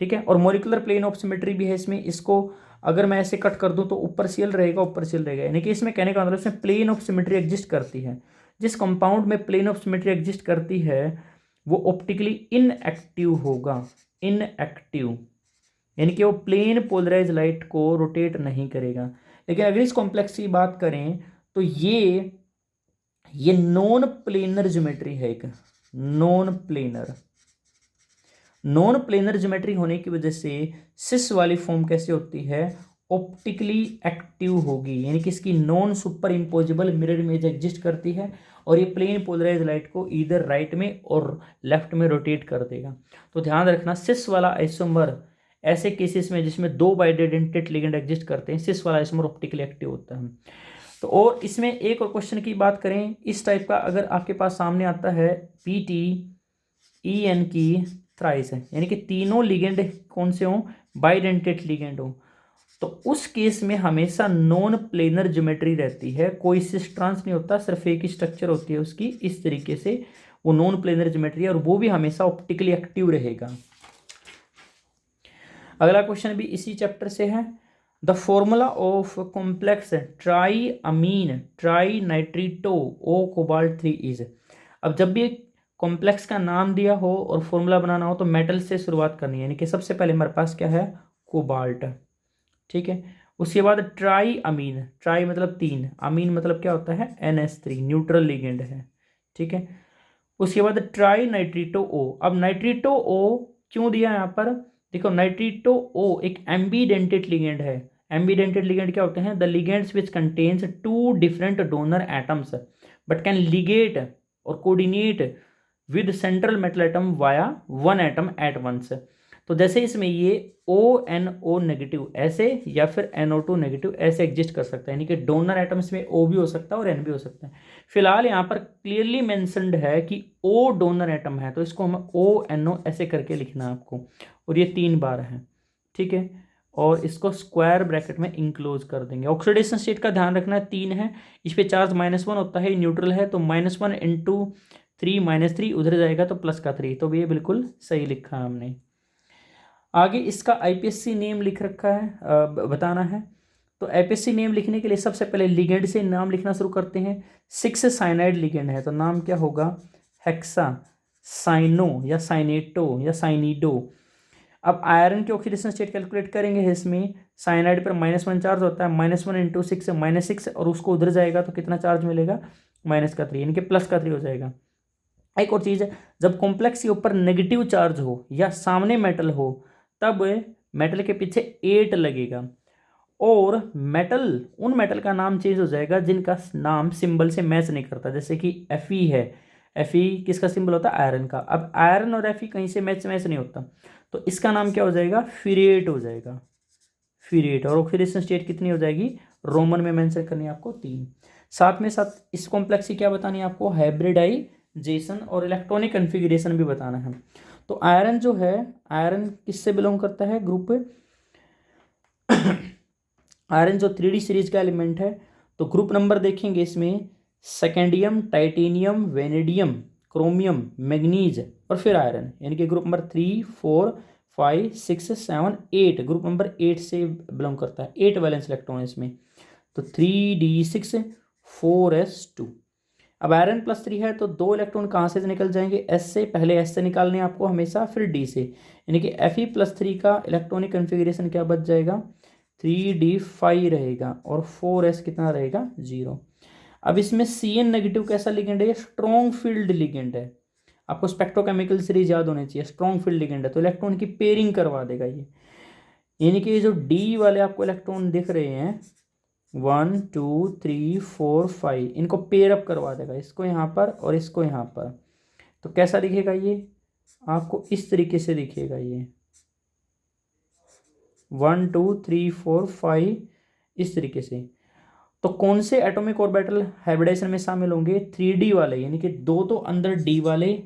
Speaker 1: ठीक है, और मोलिकुलर प्लेन ऑफ सिमेट्री भी है इसमें। इसको अगर मैं ऐसे कट कर दूं तो ऊपर Cl रहेगा, ऊपर Cl रहेगा, यानी कि इसमें कहने का मतलब इसमें प्लेन ऑफ सिमेट्री एग्जिस्ट करती है। जिस कंपाउंड में प्लेन ऑफ सिमेट्री एग्जिस्ट करती है वो ऑप्टिकली इनएक्टिव होगा, इनएक्टिव, यानी कि वो प्लेन पोलराइज लाइट को रोटेट नहीं करेगा। लेकिन अगर इस कॉम्प्लेक्स की बात करें तो ये नॉन प्लेनर ज्योमेट्री है, एक नॉन प्लेनर ज्योमेट्री होने की वजह से सिस वाली फॉर्म कैसे होती है, ऑप्टिकली एक्टिव होगी, यानी कि इसकी non super imposable mirror image exist करती है और ये प्लेन पोलराइज लाइट को इधर राइट में और लेफ्ट में रोटेट कर देगा। तो ध्यान रखना सिस वाला आइसोमर ऐसे केसेस में जिसमें 2 बाइडेंटेट लिगेंड एग्जिस्ट करते हैं, सिस वाला आइसोमर ऑप्टिकली एक्टिव होता है। तो और इसमें एक और क्वेश्चन की बात करें इस टाइप का, अगर आपके पास सामने आता है PTEN की थ्राइस है, यानी कि तीनों लिगेंड कौन से हों, बाइडेंटेट लिगेंड हो, तो उस केस में हमेशा नॉन प्लेनर ज्योमेट्री रहती है, कोई सिस ट्रांस नहीं होता, सिर्फ एक ही स्ट्रक्चर होती है उसकी, इस तरीके से वो नॉन प्लेनर ज्योमेट्री है और वो भी हमेशा ऑप्टिकली एक्टिव रहेगा। अगला क्वेश्चन भी इसी चैप्टर से है। The formula of complex triammine trinitrito O cobalt 3 is. अब जब भी कॉम्प्लेक्स का नाम दिया हो और फॉर्मूला बनाना हो तो मेटल से शुरुआत करनी है, यानी कि सबसे पहले हमारे पास क्या है, कोबाल्ट, ठीक है। उसके बाद ट्राई अमीन, ट्राई मतलब 3, अमीन मतलब क्या होता है, NH3 न्यूट्रल लिगेंड है, ठीक है। उसके बाद ट्राई नाइट्रीटो ओ। अब नाइट्रीटो ओ क्यों दिया यहाँ पर, देखो नाइट्रीटो ओ एक एम्बीडेंटेड लिगेंड है। एम्बीडेंटेड लिगेंड क्या होते हैं, the ligands which contains 2 different donor atoms but can ligate or coordinate with central metal atom via 1 atom at once. तो जैसे इसमें ये ONO नेगेटिव ऐसे या फिर NO2 नेगेटिव ऐसे एग्जिस्ट कर सकता है, यानी कि डोनर एटम्स में O भी हो सकता है और N भी हो सकता है। फिलहाल यहाँ पर क्लियरली मेंशन्ड है कि O डोनर एटम है, तो इसको हम ONO ऐसे करके लिखना है आपको, और ये 3 बार है, ठीक है। और इसको स्क्वायर ब्रैकेट में इंक्लोज कर देंगे। ऑक्सीडेशन स्टेट का ध्यान रखना है, 3 है, इस पे चार्ज -1 होता है, न्यूट्रल है, तो -1 × 3 -3 उधर जाएगा तो प्लस का 3, तो ये बिल्कुल सही लिखा है हमने। आगे इसका IPSC नेम लिख रखा है, बताना है। तो IPSC नेम लिखने के लिए सबसे पहले लिगेंड से नाम लिखना शुरू करते हैं। 6 साइनाइड लिगेंड है तो नाम क्या होगा, हेक्सा साइनो या साइनेटो या साइनिडो। अब आयरन की ऑक्सीडेशन स्टेट कैलकुलेट करेंगे, इसमें साइनाइड पर -1 चार्ज होता है, -1 × 6 -6, और उसको उधर जाएगा तो कितना चार्ज मिलेगा, -3, यानी कि +3 हो जाएगा। एक और चीज़ है, जब कॉम्प्लेक्स के ऊपर नेगेटिव चार्ज हो या सामने मेटल हो तब मेटल के पीछे 8 लगेगा, और मेटल उन मेटल का नाम चेंज हो जाएगा जिनका नाम सिंबल से मैच नहीं करता, जैसे कि Fe है, Fe किसका सिंबल होता है, आयरन का। अब आयरन और Fe कहीं से मैच नहीं होता, तो इसका नाम क्या हो जाएगा, फिरेट हो जाएगा, फिरेट। और ऑक्सीडेशन स्टेट कितनी हो जाएगी, रोमन में मेंशन करनी है आपको 3। साथ में साथ इस कॉम्प्लेक्स की क्या बतानी है आपको, हाइब्रिडाइजेशन और इलेक्ट्रॉनिक कन्फिगरेशन भी बताना है। तो आयरन जो है, आयरन किससे बिलोंग करता है, ग्रुप आयरन जो 3D सीरीज का एलिमेंट है, तो ग्रुप नंबर देखेंगे इसमें सेकेंडियम, टाइटेनियम, वेनेडियम, क्रोमियम, मैग्नीज और फिर आयरन, यानी कि ग्रुप नंबर 3, 4, 5, 6, 7, 8, ग्रुप नंबर 8 से बिलोंग करता है। 8 वैलेंस इलेक्ट्रॉन इसमें, तो 3d6 4s2। अब आयरन +3 है तो 2 इलेक्ट्रॉन कहाँ से निकल जाएंगे, S से, पहले S से निकालने आपको हमेशा, फिर D से, यानी कि Fe+3 का इलेक्ट्रॉनिक कन्फिगरेशन क्या बच जाएगा, 3d5 रहेगा, और 4s कितना रहेगा, 0। अब इसमें Cn नेगेटिव कैसा लिगेंड है, स्ट्रॉन्ग फील्ड लिगेंड है, आपको स्पेक्ट्रोकेमिकल सीरीज याद होनी चाहिए, स्ट्रॉन्ग फील्ड लिगेंड है, तो इलेक्ट्रॉन की पेयरिंग करवा देगा ये, यानी कि जो D वाले आपको इलेक्ट्रॉन दिख रहे हैं 1 2 3 4 5, इनको पेयर अप करवा देगा, इसको यहाँ पर और इसको यहाँ पर। तो कैसा दिखेगा ये, आपको इस तरीके से दिखेगा ये 1 2 3 4 5 इस तरीके से। तो कौन से एटॉमिक ऑर्बिटल हाइब्रिडाइजेशन में शामिल होंगे, 3D वाले, यानी कि 2 तो अंदर D वाले,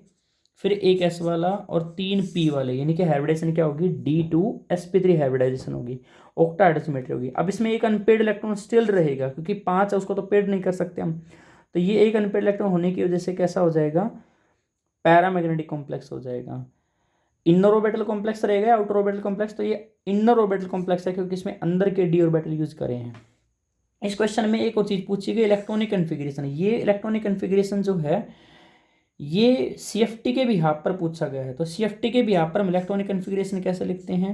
Speaker 1: फिर एक S वाला और 3 P वाले, यानी कि हाइब्रिडाइजेशन क्या होगी, D2sp3 हाइब्रिडाइजेशन होगी, ऑक्टा सिमेट्री होगी। अब इसमें एक अनपेड इलेक्ट्रॉन स्टिल रहेगा, क्योंकि 5 है उसको तो पेड नहीं कर सकते हम, तो ये एक अनपेड इलेक्ट्रॉन होने की वजह से कैसा हो जाएगा, पैरामैग्नेटिक कॉम्प्लेक्स हो जाएगा। इनर ऑर्बिटल कॉम्प्लेक्स रहेगा या आउटर ऑर्बिटल कॉम्प्लेक्स, तो ये इनर ऑर्बिटल कॉम्प्लेक्स है, क्योंकि इसमें अंदर के D ऑर्बिटल यूज करे हैं। इस क्वेश्चन में एक और चीज पूछी गई, इलेक्ट्रॉनिक कन्फिगरेशन। ये इलेक्ट्रॉनिक कन्फिगरेशन जो है ये CFT के भी हाफ पर पूछा गया है, तो CFT के भी हाफ पर हम इलेक्ट्रॉनिक कन्फिगरेशन कैसे लिखते हैं,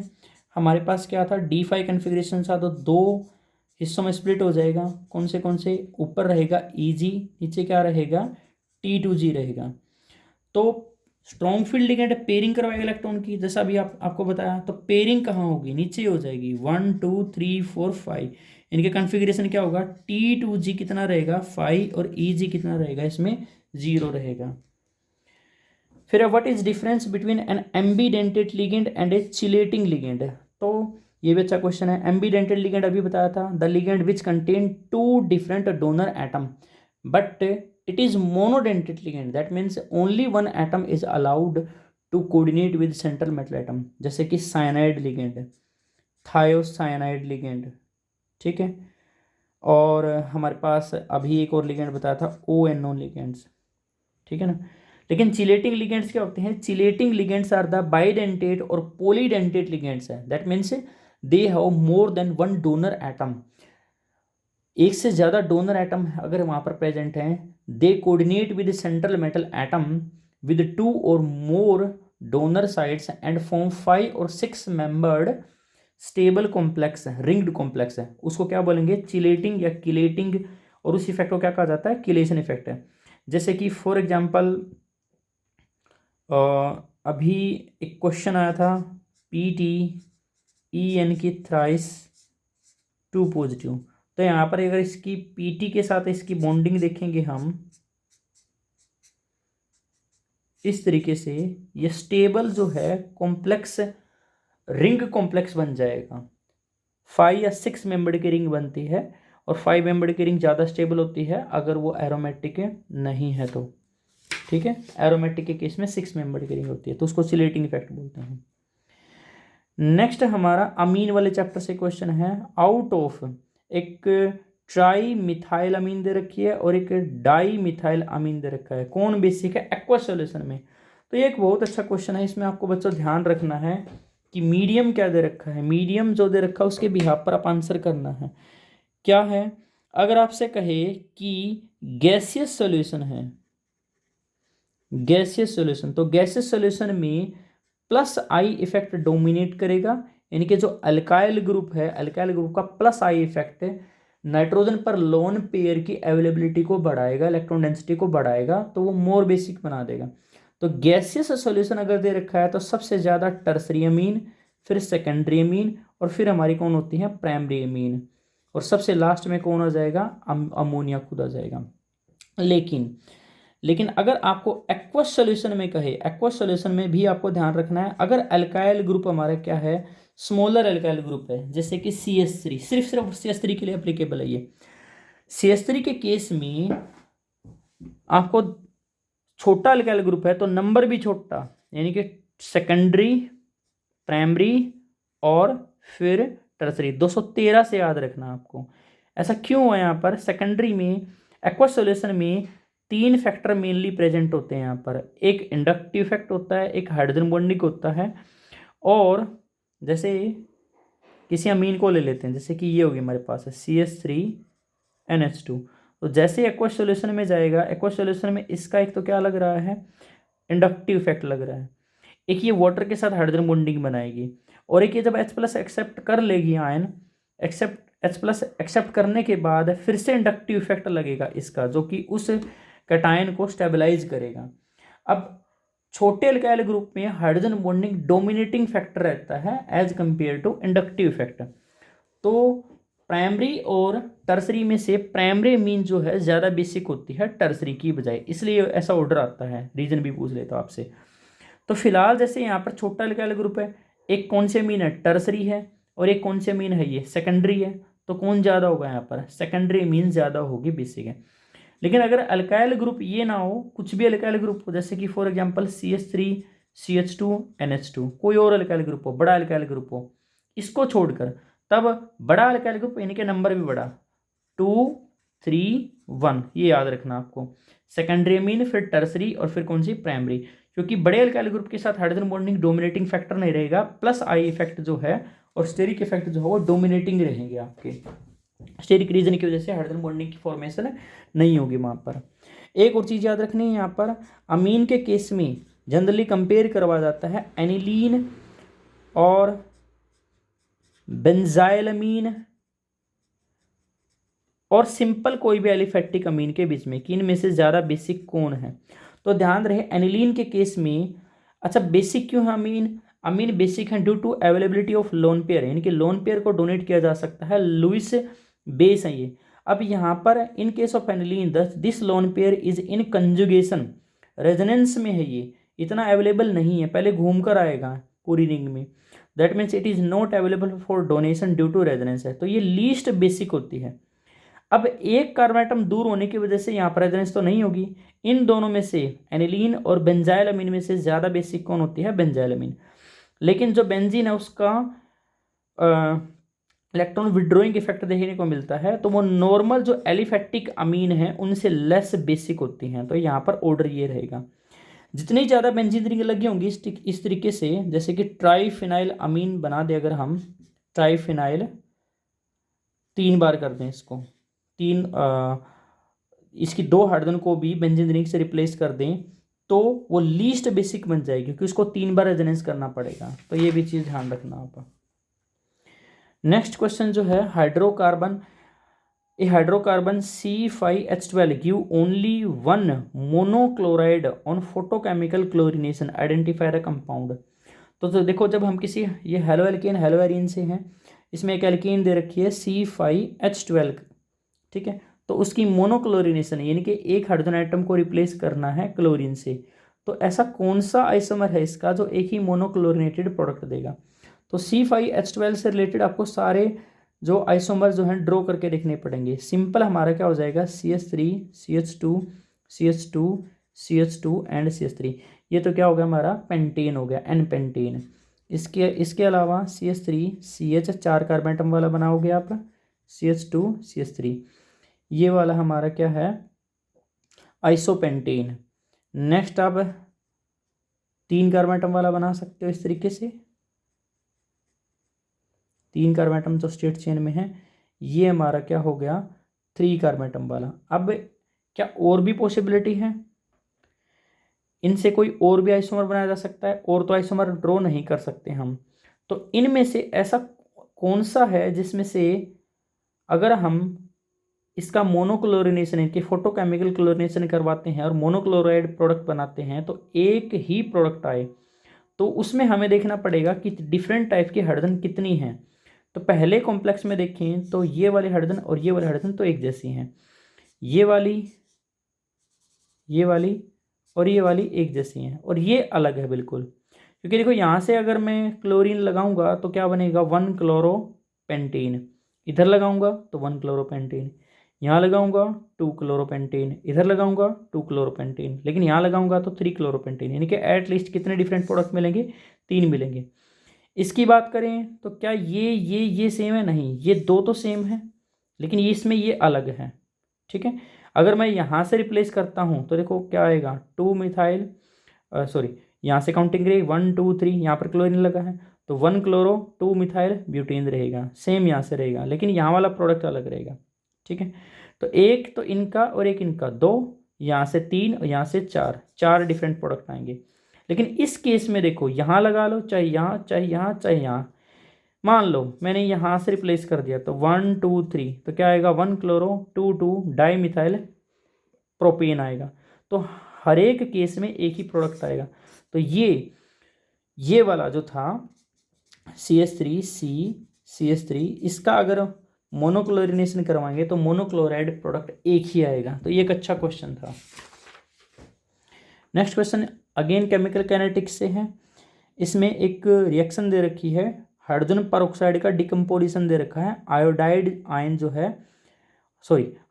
Speaker 1: हमारे पास क्या था, D5 कन्फिगरेशन था, तो 2 हिस्सों में स्प्लिट हो जाएगा, कौन से, ऊपर रहेगा Eg, नीचे क्या रहेगा, T2g रहेगा। तो स्ट्रॉन्ग फील्ड लिगेंड पेयरिंग करवाएगा इलेक्ट्रॉन की, जैसा अभी आपको बताया, तो पेयरिंग कहाँ होगी, नीचे हो जाएगी 1 2 3 4 5, इनके कन्फिगरेशन क्या होगा, T2g कितना रहेगा 5 और Eg कितना रहेगा, इसमें 0 रहेगा। फिर what is difference between an ambidentate ligand and a chelating ligand, तो ये भी अच्छा क्वेश्चन है। एम्बीडेंटेड लिगेंड अभी बताया था, the ligand which contain two different donor atom but it is monodentate ligand, that means only one atom is allowed to coordinate with central metal atom, जैसे कि साइनाइड लिगेंड, थायोसाइनाइड लिगेंड, ठीक है। और हमारे पास अभी एक और लिगेंड बताया था ONO लिगेंड्स, ठीक है ना। लेकिन चिलेटिंग लिगेंड्स क्या होते हैं? Chelating ligands are the bidentate और पॉलीडेंटेट लिगेंड्स है, that means they have more than one donor atom, एक से ज़्यादा डोनर एटम अगर वहाँ पर प्रेजेंट हैं, they coordinate with central metal atom with 2 or more donor sites and form 5 or 6 membered stable complex, ringed complex है, उसको क्या बोलेंगे? चिलेटिंग या किलेटिंग, और उस इफेक्ट को क्या कहा जाता है? किलेशन इफेक्ट है। जैसे कि फॉर एग्जांपल अभी एक क्वेश्चन आया था PTEN की थ्राइस 2 पॉजिटिव, तो यहाँ पर अगर इसकी PT के साथ इसकी बॉन्डिंग देखेंगे हम इस तरीके से, ये स्टेबल जो है कॉम्प्लेक्स रिंग कॉम्प्लेक्स बन जाएगा। 5 या 6 मेंबर्ड की रिंग बनती है, और 5 मेंबर्ड की रिंग ज़्यादा स्टेबल होती है अगर वो एरोमेटिक नहीं है तो, ठीक है। एरोमेटिक के केस में 6 मेंबर्ड की रिंग होती है, तो उसको सिलेटिंग इफेक्ट बोलते हैं। नेक्स्ट हमारा अमीन वाले चैप्टर से क्वेश्चन है, आउट ऑफ एक ट्राई मिथाइल अमीन दे रखी है और एक डाई मिथाइल अमीन दे रखा है, कौन बेसिक है एक्वस सॉल्यूशन में? तो ये एक बहुत अच्छा क्वेश्चन है। इसमें आपको बच्चों ध्यान रखना है कि मीडियम क्या दे रखा है, मीडियम जो दे रखा है उसके बिहाफ पर आप आंसर करना है। क्या है? अगर आपसे कहे कि गैसियस सॉल्यूशन है, गैसियस सॉल्यूशन, तो गैसियस सॉल्यूशन में प्लस आई इफेक्ट डोमिनेट करेगा, यानी कि जो अल्काइल ग्रुप है, अल्काइल ग्रुप का प्लस आई इफेक्ट नाइट्रोजन पर लोन पेयर की अवेलेबिलिटी को बढ़ाएगा, इलेक्ट्रॉन डेंसिटी को बढ़ाएगा, तो वो मोर बेसिक बना देगा। तो गैसियस सॉल्यूशन अगर दे रखा है तो सबसे ज़्यादा टर्सरी अमीन, फिर सेकेंडरी अमीन, और फिर हमारी कौन होती है? प्राइमरी अमीन, और सबसे लास्ट में कौन आ जाएगा? अमोनिया खुद आ जाएगा। लेकिन अगर आपको एक्वस सॉल्यूशन में कहे, एक्वस सॉल्यूशन में भी आपको ध्यान रखना है, अगर अल्काइल ग्रुप हमारा क्या है? स्मॉलर अल्काइल ग्रुप है, जैसे कि CH3, सिर्फ CH3 के लिए एप्लीकेबल है ये। CH3 के केस में आपको छोटा अल्काइल ग्रुप है तो नंबर भी छोटा, यानी कि सेकेंडरी, प्राइमरी और फिर टर्सरी, 213 से याद रखना आपको। ऐसा क्यों है? यहाँ पर सेकेंडरी में एक्वस सॉल्यूशन में 3 फैक्टर मेनली प्रेजेंट होते हैं यहाँ पर, एक इंडक्टिव इफेक्ट होता है, एक हाइड्रोजन बॉन्डिंग होता है, और जैसे किसी अमीन को ले लेते हैं, जैसे कि ये होगी हमारे पास है CH3NH2, तो जैसे एक्वस सॉल्यूशन में जाएगा, एक्वस सॉल्यूशन में इसका एक तो क्या लग रहा है? इंडक्टिव इफेक्ट लग रहा है, एक ये वाटर के साथ हाइड्रोजन बॉन्डिंग बनाएगी, और एक ये जब H+ एक्सेप्ट कर लेगी आयन, H+ एक्सेप्ट करने के बाद फिर से इंडक्टिव इफेक्ट लगेगा इसका, जो कि उस कैटायन को स्टेबलाइज करेगा। अब छोटे अल्काइल ग्रुप में हाइड्रोजन बॉन्डिंग डोमिनेटिंग फैक्टर रहता है as compare to inductive effect. तो प्राइमरी और टर्सरी में से प्राइमरी मीन जो है ज़्यादा बेसिक होती है टर्सरी की बजाय, इसलिए ऐसा ऑर्डर आता है। रीजन भी पूछ लेता हूँ आपसे। तो फिलहाल जैसे यहाँ पर छोटा अल्काइल ग्रुप है, एक कौन से मीन है? टर्सरी है, और एक कौन से मीन है? ये सेकेंडरी है। तो कौन ज़्यादा होगा यहाँ पर? सेकेंडरी मीन ज़्यादा होगी, बेसिक है। लेकिन अगर अल्काइल ग्रुप ये ना हो, कुछ भी अल्काइल ग्रुप हो, जैसे कि for example CH3 CH2 NH2, कोई और अल्काइल ग्रुप हो, बड़ा अल्काइल ग्रुप हो, इसको छोड़कर, तब बड़ा अल्काइल ग्रुप यानी कि नंबर भी बड़ा, 2 3 1, ये याद रखना आपको। सेकेंडरी अमीन, फिर टर्सरी, और फिर कौन सी? प्राइमरी। क्योंकि बड़े अल्काइल ग्रुप के साथ हाइड्रोजन बॉन्डिंग डोमिनेटिंग फैक्टर नहीं रहेगा, प्लस आई इफेक्ट जो है और स्टेरिक इफेक्ट जो है वो डोमिनेटिंग रहेंगे आपके। स्टेरिक रीजन की वजह से हाइड्रोजन बॉन्डिंग की फॉर्मेशन नहीं होगी वहाँ पर। एक और चीज़ याद रखनी है, यहाँ पर अमीन के केस में जनरली कंपेयर करवा जाता है एनिलीन और बेंजाइल अमीन और सिंपल कोई भी एलिफेटिक अमीन के बीच में कि इनमें से ज़्यादा बेसिक कौन है। तो ध्यान रहे एनिलीन के केस में, अच्छा बेसिक क्यों है अमीन? अमीन बेसिक है due to availability of lone pair, यानी कि लोन पेयर को डोनेट किया जा सकता है, लुइस बेस है ये। अब यहाँ पर in case of aniline this lone pair is in conjugation, resonance में है, ये इतना अवेलेबल नहीं है, पहले घूम कर आएगा पूरी रिंग में। That means it is not available for donation due to resonance है, तो ये लीस्ट बेसिक होती है। अब एक कार्बन एटम दूर होने की वजह से यहाँ पर रेजोनेंस तो नहीं होगी। इन दोनों में से एनिलीन और बेंजाइलअमीन में से ज़्यादा बेसिक कौन होती है? बेंजाइलअमीन। लेकिन जो बेंजीन है उसका इलेक्ट्रॉन विड्रॉइंग इफेक्ट देखने को मिलता है, तो वो नॉर्मल जो एलिफेटिक अमीन है उनसे लेस बेसिक होती हैं। तो यहाँ पर ऑर्डर ये रहेगा। जितनी ज़्यादा बेंजीन रिंग लगी होंगी इस तरीके से, जैसे कि ट्राईफिनाइल अमीन बना दे, अगर हम ट्राईफिनाइल 3 बार कर दें इसको, इसकी 2 हाइड्रोजन को भी बेंजीन रिंग से रिप्लेस कर दें, तो वो लीस्ट बेसिक बन जाएगी, क्योंकि उसको 3 बार रेजोनेंस करना पड़ेगा। तो ये भी चीज़ ध्यान रखना आप। नेक्स्ट क्वेश्चन जो है hydrocarbon, A hydrocarbon C5H12 give only 1 monochloride on photochemical chlorination, identify the compound. तो देखो, जब हम किसी, ये हेलो एल्केन हेलो एरीन से हैं, इसमें एक एल्केन दे रखी है C5H12, ठीक है, तो उसकी मोनोक्लोरिनेशन यानी कि एक हाइड्रोजन एटम को रिप्लेस करना है क्लोरीन से। तो ऐसा कौन सा आइसोमर है इसका जो एक ही मोनोक्लोरिनेटेड प्रोडक्ट देगा? तो C5H12 से रिलेटेड आपको सारे जो आइसोमर जो हैं ड्रॉ करके देखने पड़ेंगे। सिंपल हमारा क्या हो जाएगा? CH3 CH2 CH2 CH2 and CH3। ये तो क्या हो गया हमारा? पेंटेन हो गया, N पेंटेन। इसके अलावा CH3 CH 4 कार्बन एटम वाला बनाओगे आप, CH2 CH3। ये वाला हमारा क्या है? आइसोपेंटेन। नेक्स्ट आप 3 कार्बन एटम वाला बना सकते हो इस तरीके से, 3 कार्बन एटम जो स्ट्रेट चेन में है, ये हमारा क्या हो गया? 3 कार्बन एटम वाला। अब क्या और भी पॉसिबिलिटी है? इनसे कोई और भी आइसोमर बनाया जा सकता है, और तो आइसोमर ड्रॉ नहीं कर सकते हम। तो इनमें से ऐसा कौन सा है जिसमें से अगर हम इसका मोनोक्लोरिनेशन, इनके फोटोकेमिकल क्लोरिनेशन करवाते हैं और मोनोक्लोराइड प्रोडक्ट बनाते हैं, तो एक ही प्रोडक्ट आए, तो उसमें हमें देखना पड़ेगा कि डिफरेंट टाइप की हाइड्रोजन कितनी हैं। तो पहले कॉम्प्लेक्स में देखें तो ये वाली हाइड्रोजन और ये वाली हाइड्रोजन तो एक जैसी हैं, ये वाली और ये वाली एक जैसी हैं, और ये अलग है बिल्कुल। क्योंकि देखो, यहाँ से अगर मैं क्लोरीन लगाऊंगा तो क्या बनेगा? 1 क्लोरोपेंटेन। इधर लगाऊंगा तो 1 क्लोरोपेंटेन, यहाँ लगाऊंगा 2 क्लोरोपेंटेन, इधर लगाऊंगा 2 क्लोरोपेंटेन, लेकिन यहाँ लगाऊंगा तो 3 क्लोरोपेंटेन। यानी कि एटलीस्ट कितने डिफरेंट प्रोडक्ट मिलेंगे? 3 मिलेंगे। इसकी बात करें तो क्या ये सेम है? नहीं, ये 2 तो सेम है, लेकिन ये इसमें ये अलग है, ठीक है। अगर मैं यहाँ से रिप्लेस करता हूँ तो देखो क्या आएगा? 2 मिथाइल, सॉरी, यहाँ से काउंटिंग रहेगी 1 2 3, यहाँ पर क्लोरीन लगा है तो 1 क्लोरो 2 मिथाइल ब्यूटेन रहेगा, सेम यहाँ से रहेगा, लेकिन यहाँ वाला प्रोडक्ट अलग रहेगा, ठीक है। तो एक तो इनका और एक इनका, 2, यहाँ से 3 और यहाँ से 4 डिफरेंट प्रोडक्ट आएंगे। लेकिन इस केस में देखो, यहाँ लगा लो, चाहे यहाँ चाहे यहाँ चाहे यहाँ, मान लो मैंने यहाँ से रिप्लेस कर दिया तो 1 2 3, तो क्या आएगा? 1 क्लोरो 2 2 डाई मिथाइल प्रोपेन आएगा। तो हर एक केस में एक ही प्रोडक्ट आएगा। तो ये वाला जो था CH3 इसका अगर मोनोक्लोरिनेशन करवाएंगे तो मोनोक्लोराइड प्रोडक्ट एक ही आएगा। तो ये एक अच्छा क्वेश्चन था। Next question again chemical kinetics से है। इसमें एक रिएक्शन दे रखी है, हाइड्रोजन परऑक्साइड का डिकम्पोजिशन दे रखा है। आयोडाइड आयन जो है,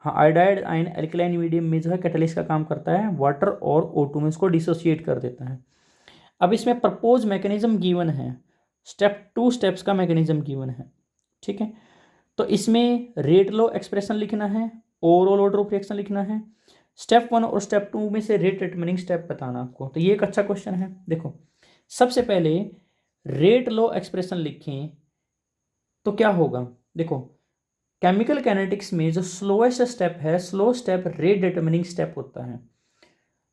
Speaker 1: आयोडाइड आयन एल्कलाइन मीडियम में जो है कैटलिस्ट का काम करता है, वाटर और O2 में उसको डिसोसिएट कर देता है। अब इसमें प्रपोज मैकेनिज्म गिवन है, 2 स्टेप्स का मैकेनिज्म गिवन है, ठीक है। तो इसमें रेट लॉ एक्सप्रेशन लिखना है, ओवरऑल ऑर्डर ऑफ रिएक्शन लिखना है, स्टेप 1 और स्टेप 2 में से रेट डिटरमिनिंग स्टेप बताना आपको। तो ये एक अच्छा क्वेश्चन है। देखो, सबसे पहले रेट लॉ एक्सप्रेशन लिखें तो क्या होगा? देखो, केमिकल काइनेटिक्स में जो स्लोएस्ट स्टेप है, slow step rate determining step होता है।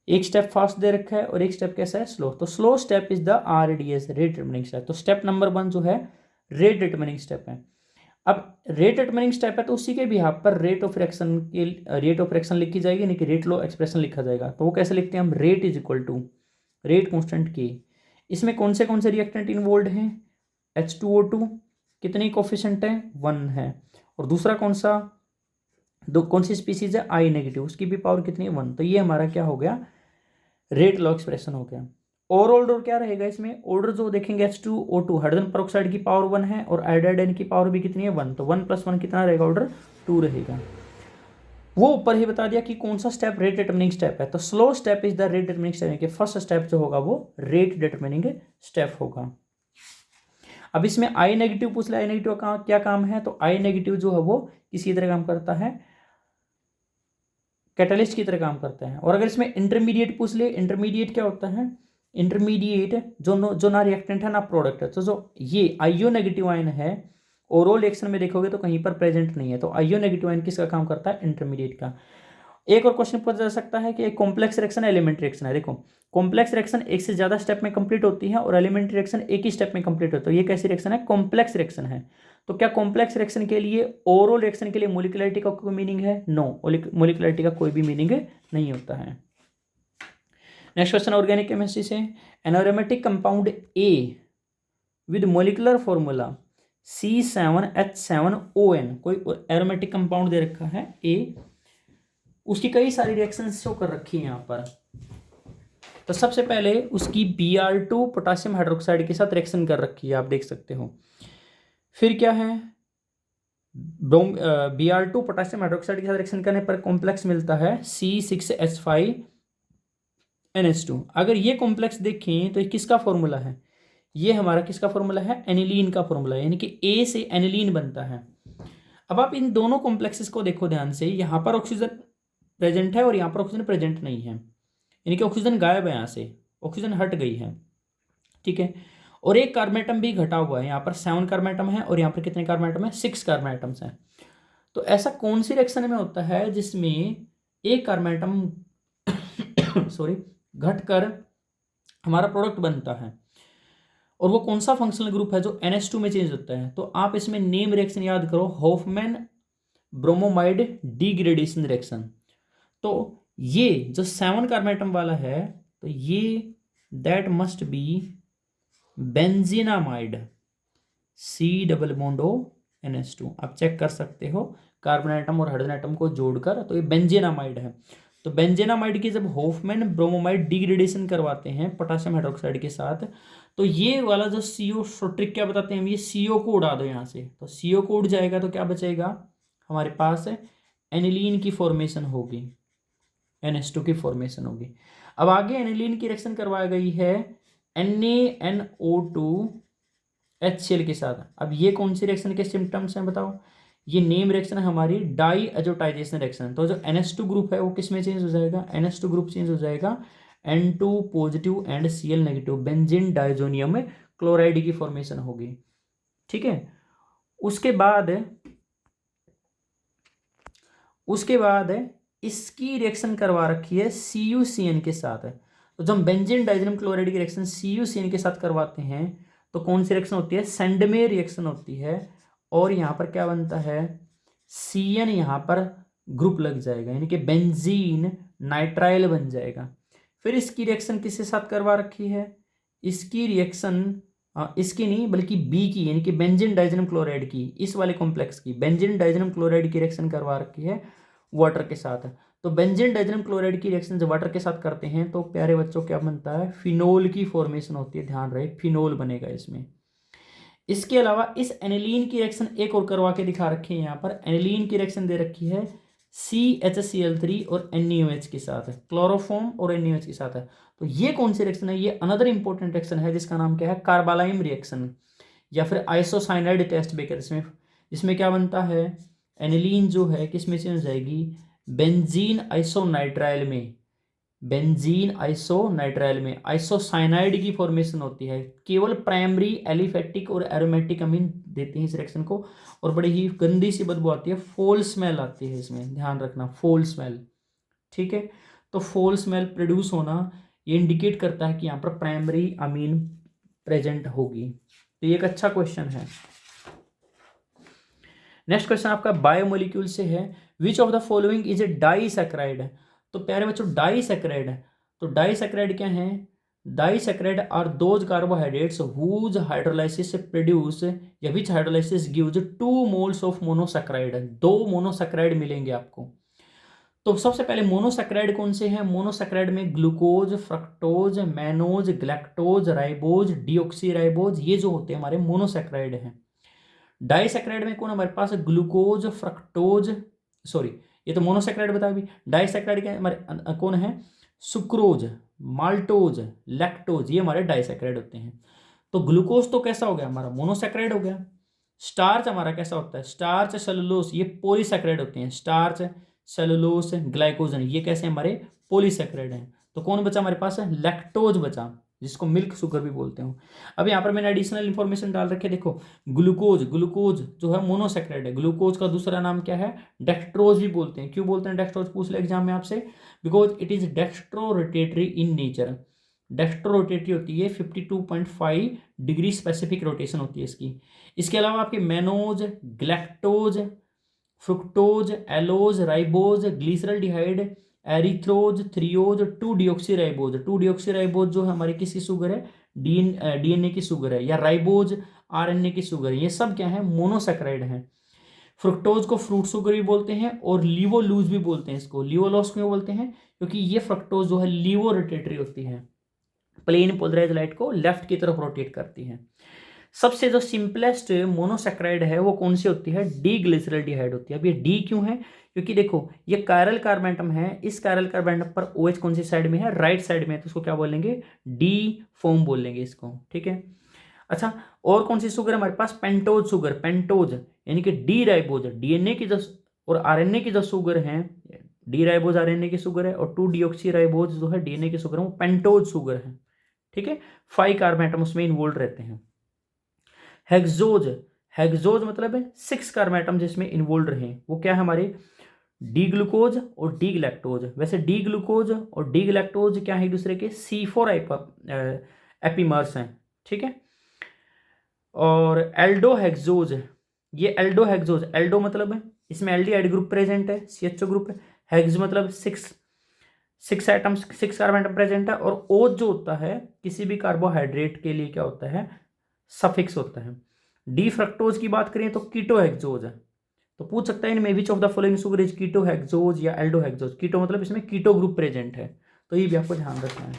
Speaker 1: एक स्टेप फास्ट दे रखा है और एक स्टेप कैसा है? स्लो। तो slow step is the RDS, rate determining step. तो स्टेप नंबर 1 जो है रेट डिटरमिनिंग स्टेप है। अब रेट डिटरमिनिंग स्टेप है तो उसी के बिहाफ पर रेट ऑफ रिएक्शन लिखी जाएगी, यानी कि रेट लॉ एक्सप्रेशन लिखा जाएगा। तो वो कैसे लिखते हैं हम? Rate is equal to rate constant K। इसमें कौन से रिएक्टेंट इन्वॉल्व हैं? H2O2 कितनी कोफिशिएंट है? 1 है। और दूसरा कौन सी स्पीसीज है? I नेगेटिव, उसकी भी पावर कितनी है? 1। तो ये हमारा क्या हो गया? रेट लॉ एक्सप्रेशन हो गया। और ऑर्डर क्या रहेगा इसमें, ऑर्डर जो देखेंगे H2O2 हाइड्रोजन पेरोक्साइड की पावर 1 है और आयोडाइड की पावर भी कितनी है 1, तो 1 + 1 कितना रहेगा, ऑर्डर 2 रहेगा। वो ऊपर ही बता दिया कि कौन सा स्टेप रेट डिटरमिनिंग स्टेप है, तो slow step is the rate determining step, यानी कि फर्स्ट स्टेप जो होगा वो रेट डिटरमिनिंग स्टेप होगा। अब इसमें आई नेगेटिव पूछ लिया, आई नेगेटिव का क्या काम है, तो आई नेगेटिव जो है वो किसी तरह काम करता है, कैटलिस्ट की तरह काम करता है। और अगर इसमें इंटरमीडिएट पूछ ले, इंटरमीडिएट क्या होता है, इंटरमीडिएट जो ना रिएक्टेंट है ना प्रोडक्ट है, तो जो ये आईओ नेगेटिव आयन है ओरल रिएक्शन में देखोगे तो कहीं पर प्रेजेंट नहीं है, तो आईओ नेगेटिव आयन किसका काम करता है, इंटरमीडिएट का। एक और क्वेश्चन पूछा जा सकता है कि एक कॉम्प्लेक्स रिएक्शन एलिमेंट्री रिएक्शन है, देखो कॉम्प्लेक्स रिएक्शन एक से ज्यादा स्टेप में कंप्लीट होती है और एलिमेंट्री रिएक्शन एक ही स्टेप में कंप्लीट होती है, तो ये कैसी रिएक्शन है, कॉम्प्लेक्स रिएक्शन है। तो क्या कॉम्प्लेक्स रिएक्शन के लिए ओरल रिएक्शन के लिए मोलिकुलरिटी का कोई मीनिंग है, नो, मोलिकुलरिटी का कोई भी मीनिंग नहीं होता है। नेक्स्ट क्वेश्चन ऑर्गेनिक केमिस्ट्री से, an aromatic compound A with molecular formula C7H7ON, कोई एरोमेटिक कंपाउंड दे रखा है ए, उसकी कई सारी रिएक्शंस शो कर रखी है यहाँ पर। तो सबसे पहले उसकी Br2 पोटासियम हाइड्रोक्साइड के साथ रिएक्शन कर रखी है, आप देख सकते हो। फिर क्या है, Br2 पोटासियम हाइड्रोक्साइड के साथ रिएक्शन करने पर कॉम्प्लेक्स मिलता है C6H5NH2। अगर ये कॉम्प्लेक्स देखें तो ये किसका फॉर्मूला है, ये हमारा किसका फॉर्मूला है, एनिलीन का फॉर्मूला है, यानी कि ए से एनिलीन बनता है। अब आप इन दोनों कॉम्प्लेक्सेस को देखो ध्यान से, यहाँ पर ऑक्सीजन प्रेजेंट है और यहाँ पर ऑक्सीजन प्रेजेंट नहीं है, यानी कि ऑक्सीजन गायब है, यहाँ से ऑक्सीजन हट गई है, ठीक है। और एक कार्बन एटम भी घटा हुआ है, यहाँ पर 7 कार्बन एटम है और यहाँ पर कितने कार्बन एटम है, 6 कार्बन एटम्स हैं। तो ऐसा कौन सी रिएक्शन में होता है जिसमें एक कार्बन एटम सॉरी घटकर हमारा प्रोडक्ट बनता है, और वो कौन सा फंक्शनल ग्रुप है जो NH2 में चेंज होता है, तो आप इसमें नेम रिएक्शन याद करो, हॉफमैन ब्रोमोमाइड डिग्रेडेशन रिएक्शन। तो ये जो 7 कार्बन एटम वाला है, तो ये दैट मस्ट बी बेंजीनामाइड, C≡NH2, आप चेक कर सकते हो कार्बन एटम और हाइड्रोजन एटम को जोड़कर, तो ये बेंजीनामाइड है। तो बेंजीनामाइड की जब हॉफमैन ब्रोमोमाइड डिग्रेडेशन करवाते हैं पोटासियम हाइड्रोक्साइड के साथ, तो ये वाला जो CO ट्रिक क्या बताते हैं, ये CO को उड़ा दो यहाँ से, तो CO को उड़ जाएगा तो क्या बचेगा हमारे पास, एनिलीन की फॉर्मेशन होगी, NH2 की फॉर्मेशन होगी। अब आगे एनिलीन की रिएक्शन करवाई गई है NaNO2 HCl के साथ। अब ये कौन सी रिएक्शन के सिम्टम्स हैं बताओ, ये नेम रिएक्शन है हमारी डाई एजोटाइजेशन रिएक्शन। तो जो NH2 ग्रुप है वो किस में चेंज हो जाएगा, NH2 ग्रुप चेंज हो जाएगा N2 positive and Cl negative, benzene diazonium chloride की फॉर्मेशन होगी, ठीक है। उसके बाद इसकी रिएक्शन करवा रखी है CuCN के साथ। तो जब बेंजीन डाइजोनियम क्लोराइड की रिएक्शन CuCN के साथ करवाते हैं तो कौन सी रिएक्शन होती है, सेंडमे रिएक्शन होती है, और यहाँ पर क्या बनता है, Cn यहाँ पर ग्रुप लग जाएगा, यानी कि बेंजीन नाइट्राइल बन जाएगा। फिर इसकी रिएक्शन किसके साथ करवा रखी है, इसकी रिएक्शन इसकी नहीं बल्कि बी की, यानी कि बेंजीन डाइजोनियम क्लोराइड की, इस वाले कॉम्प्लेक्स की बेंजीन डाइजोनियम क्लोराइड की रिएक्शन करवा रखी है वाटर के साथ। तो बेंजीन डाइजोनियम क्लोराइड की रिएक्शन जब वाटर के साथ करते हैं तो प्यारे बच्चों क्या बनता है, फिनोल की फॉर्मेशन होती है, ध्यान रहे फिनोल बनेगा इसमें। इसके अलावा इस एनिलीन की रिएक्शन एक और करवा के दिखा रखी है, यहाँ पर एनिलीन की रिएक्शन दे रखी है CHCl3 और NaOH के साथ, क्लोरोफॉर्म और NaOH के साथ है। तो ये कौन सी रिएक्शन है, ये अनदर इंपॉर्टेंट रिएक्शन है जिसका नाम क्या है, कार्बालाइम रिएक्शन या फिर आइसोसाइनाइड टेस्ट बेकर। इसमें क्या बनता है, एनिलीन जो है किस में चेंज हो जाएगी, बेंजीन आइसोनाइट्राइल में, बेंजीन आइसोनाइट्राइल में आइसोसाइनाइड की फॉर्मेशन होती है। केवल प्राइमरी एलिफेटिक और एरोमेटिक अमीन देते हैं इस रिएक्शन को, और बड़ी ही गंदी सी बदबू आती है, फोल स्मेल आती है इसमें, ध्यान रखना फोल स्मेल, ठीक है। तो फोल स्मेल प्रोड्यूस होना ये इंडिकेट करता है कि यहाँ पर प्राइमरी अमीन प्रेजेंट होगी। तो ये एक अच्छा क्वेश्चन है। नेक्स्ट क्वेश्चन आपका बायोमोलिक्यूल से है, which of the following is a disaccharide. तो प्यारे बच्चों डाइसैकेराइड, तो डाइसैकेराइड क्या है, disaccharide are those carbohydrates whose hydrolysis produce या which hydrolysis gives 2 moles of monosaccharide, 2 monosaccharide मिलेंगे आपको। तो सबसे पहले मोनोसेक्राइड कौन से हैं? मोनोसेक्राइड में glucose, fructose, mannose, galactose, ribose, deoxyribose, ये जो होते हैं हमारे मोनोसेक्राइड हैं। डाइसेक्राइड में कौन हमारे पास? ग्लूकोज, फ्रक्टोज, सॉरी ये तो मोनोसेक्राइड बताया अभी। डाइसेक्राइड के हमारे कौन है? सुक्रोज, माल्टोज, लैक्टोज, ये हमारे डाइसेक्राइड होते हैं। तो ग्लूकोज तो कैसा हो गया हमारा? मोनोसेक्राइड हो गया। स्टार्च हमारा कैसा होता है? स्टार्च, सेलुलोज, ये पॉलीसेक्राइड होते हैं। स्टार्च, सेलुलोज, ग्लाइकोजन, ये कैसे हमारे? पॉलीसेक्राइड हैं। तो कौन बचा हमारे पास? लैक्टोज बचा, जिसको मिल्क शुगर भी बोलते हो। अब यहाँ पर मैंने एडिशनल इंफॉर्मेशन डाल रखी है, देखो ग्लूकोज, ग्लूकोज जो है मोनोसेक्राइड है। ग्लूकोज का दूसरा नाम क्या है? डेक्सट्रोज भी बोलते हैं। क्यों बोलते हैं डेक्सट्रोज? पूछ ले एग्जाम में आपसे, because it is dextrorotatory in nature. Dextrorotatory होती है, 52.5 डिग्री स्पेसिफिक रोटेशन होती है इसकी। इसके अलावा आपके mannose, galactose, fructose, allose, ribose, glyceraldehyde, erythrose, threose, two deoxyribose. Two deoxyribose जो है हमारी किसकी शुगर है? डीएनए की शुगर है, या राइबोज आरएनए की शुगर है। ये सब क्या है? मोनोसेक्राइड है। फ्रुक्टोज को फ्रूट शुगर भी बोलते हैं और लीवोलूज भी बोलते हैं इसको। लीवोलॉस क्यों बोलते हैं? क्योंकि ये फ्रक्टोज जो है लीवो रोटेटरी होती है, प्लेन पोलराइज लाइट को लेफ्ट की तरफ रोटेट करती है। सबसे जो सिंपलेस्ट मोनोसेक्राइड है वो कौन सी होती है? डी ग्लिसरल्डिहाइड होती है। अब ये डी क्यों है? क्योंकि देखो ये कायरल कार्बेंटम है, इस कायरल कार्बेंटम पर OH कौन सी साइड में है? राइट साइड में है, तो उसको क्या बोलेंगे? डी फॉर्म बोलेंगे इसको, ठीक है। अच्छा, और कौन सी शुगर है हमारे पास? पेंटोज शुगर, पेंटोज यानी कि डी राइबोज, डीएनए की जो और आरएनए की जो शुगर है, डी राइबोज आरएनए की शुगर है, और 2-डीऑक्सी राइबोज जो है डीएनए की शुगर है, वो पेंटोज शुगर है, ठीक है। 5 कार्बन एटम उसमें इन्वॉल्व रहते हैं। हेक्सोज, हेक्सोज मतलब है 6 कार्बन एटम जिसमें इन्वॉल्व रहे, वो क्या है हमारे? डी ग्लूकोज और डी ग्लैक्टोज। वैसे डी ग्लूकोज और डी ग्लैक्टोज क्या है? एक दूसरे के C4 एपीमर्स हैं, ठीक है। और एल्डोहेक्सोज, ये एल्डोहेक्सोज, एल्डो मतलब है इसमें एल्डिहाइड ग्रुप प्रेजेंट है, CHO ग्रुप है। हेक्स मतलब 6 एटम्स, 6 कार्बन एटम प्रेजेंट है। और ओज जो होता है किसी भी कार्बोहाइड्रेट के लिए क्या होता है? सफिक्स होता है। डी फ्रक्टोज की बात करें तो कीटोहेक्सोज है। तो पूछ सकता है इनमें which of the following sugar is ketohexose या एल्डोहेक्सोज? कीटो मतलब इसमें कीटो ग्रुप प्रेजेंट है, तो ये भी आपको ध्यान रखना है।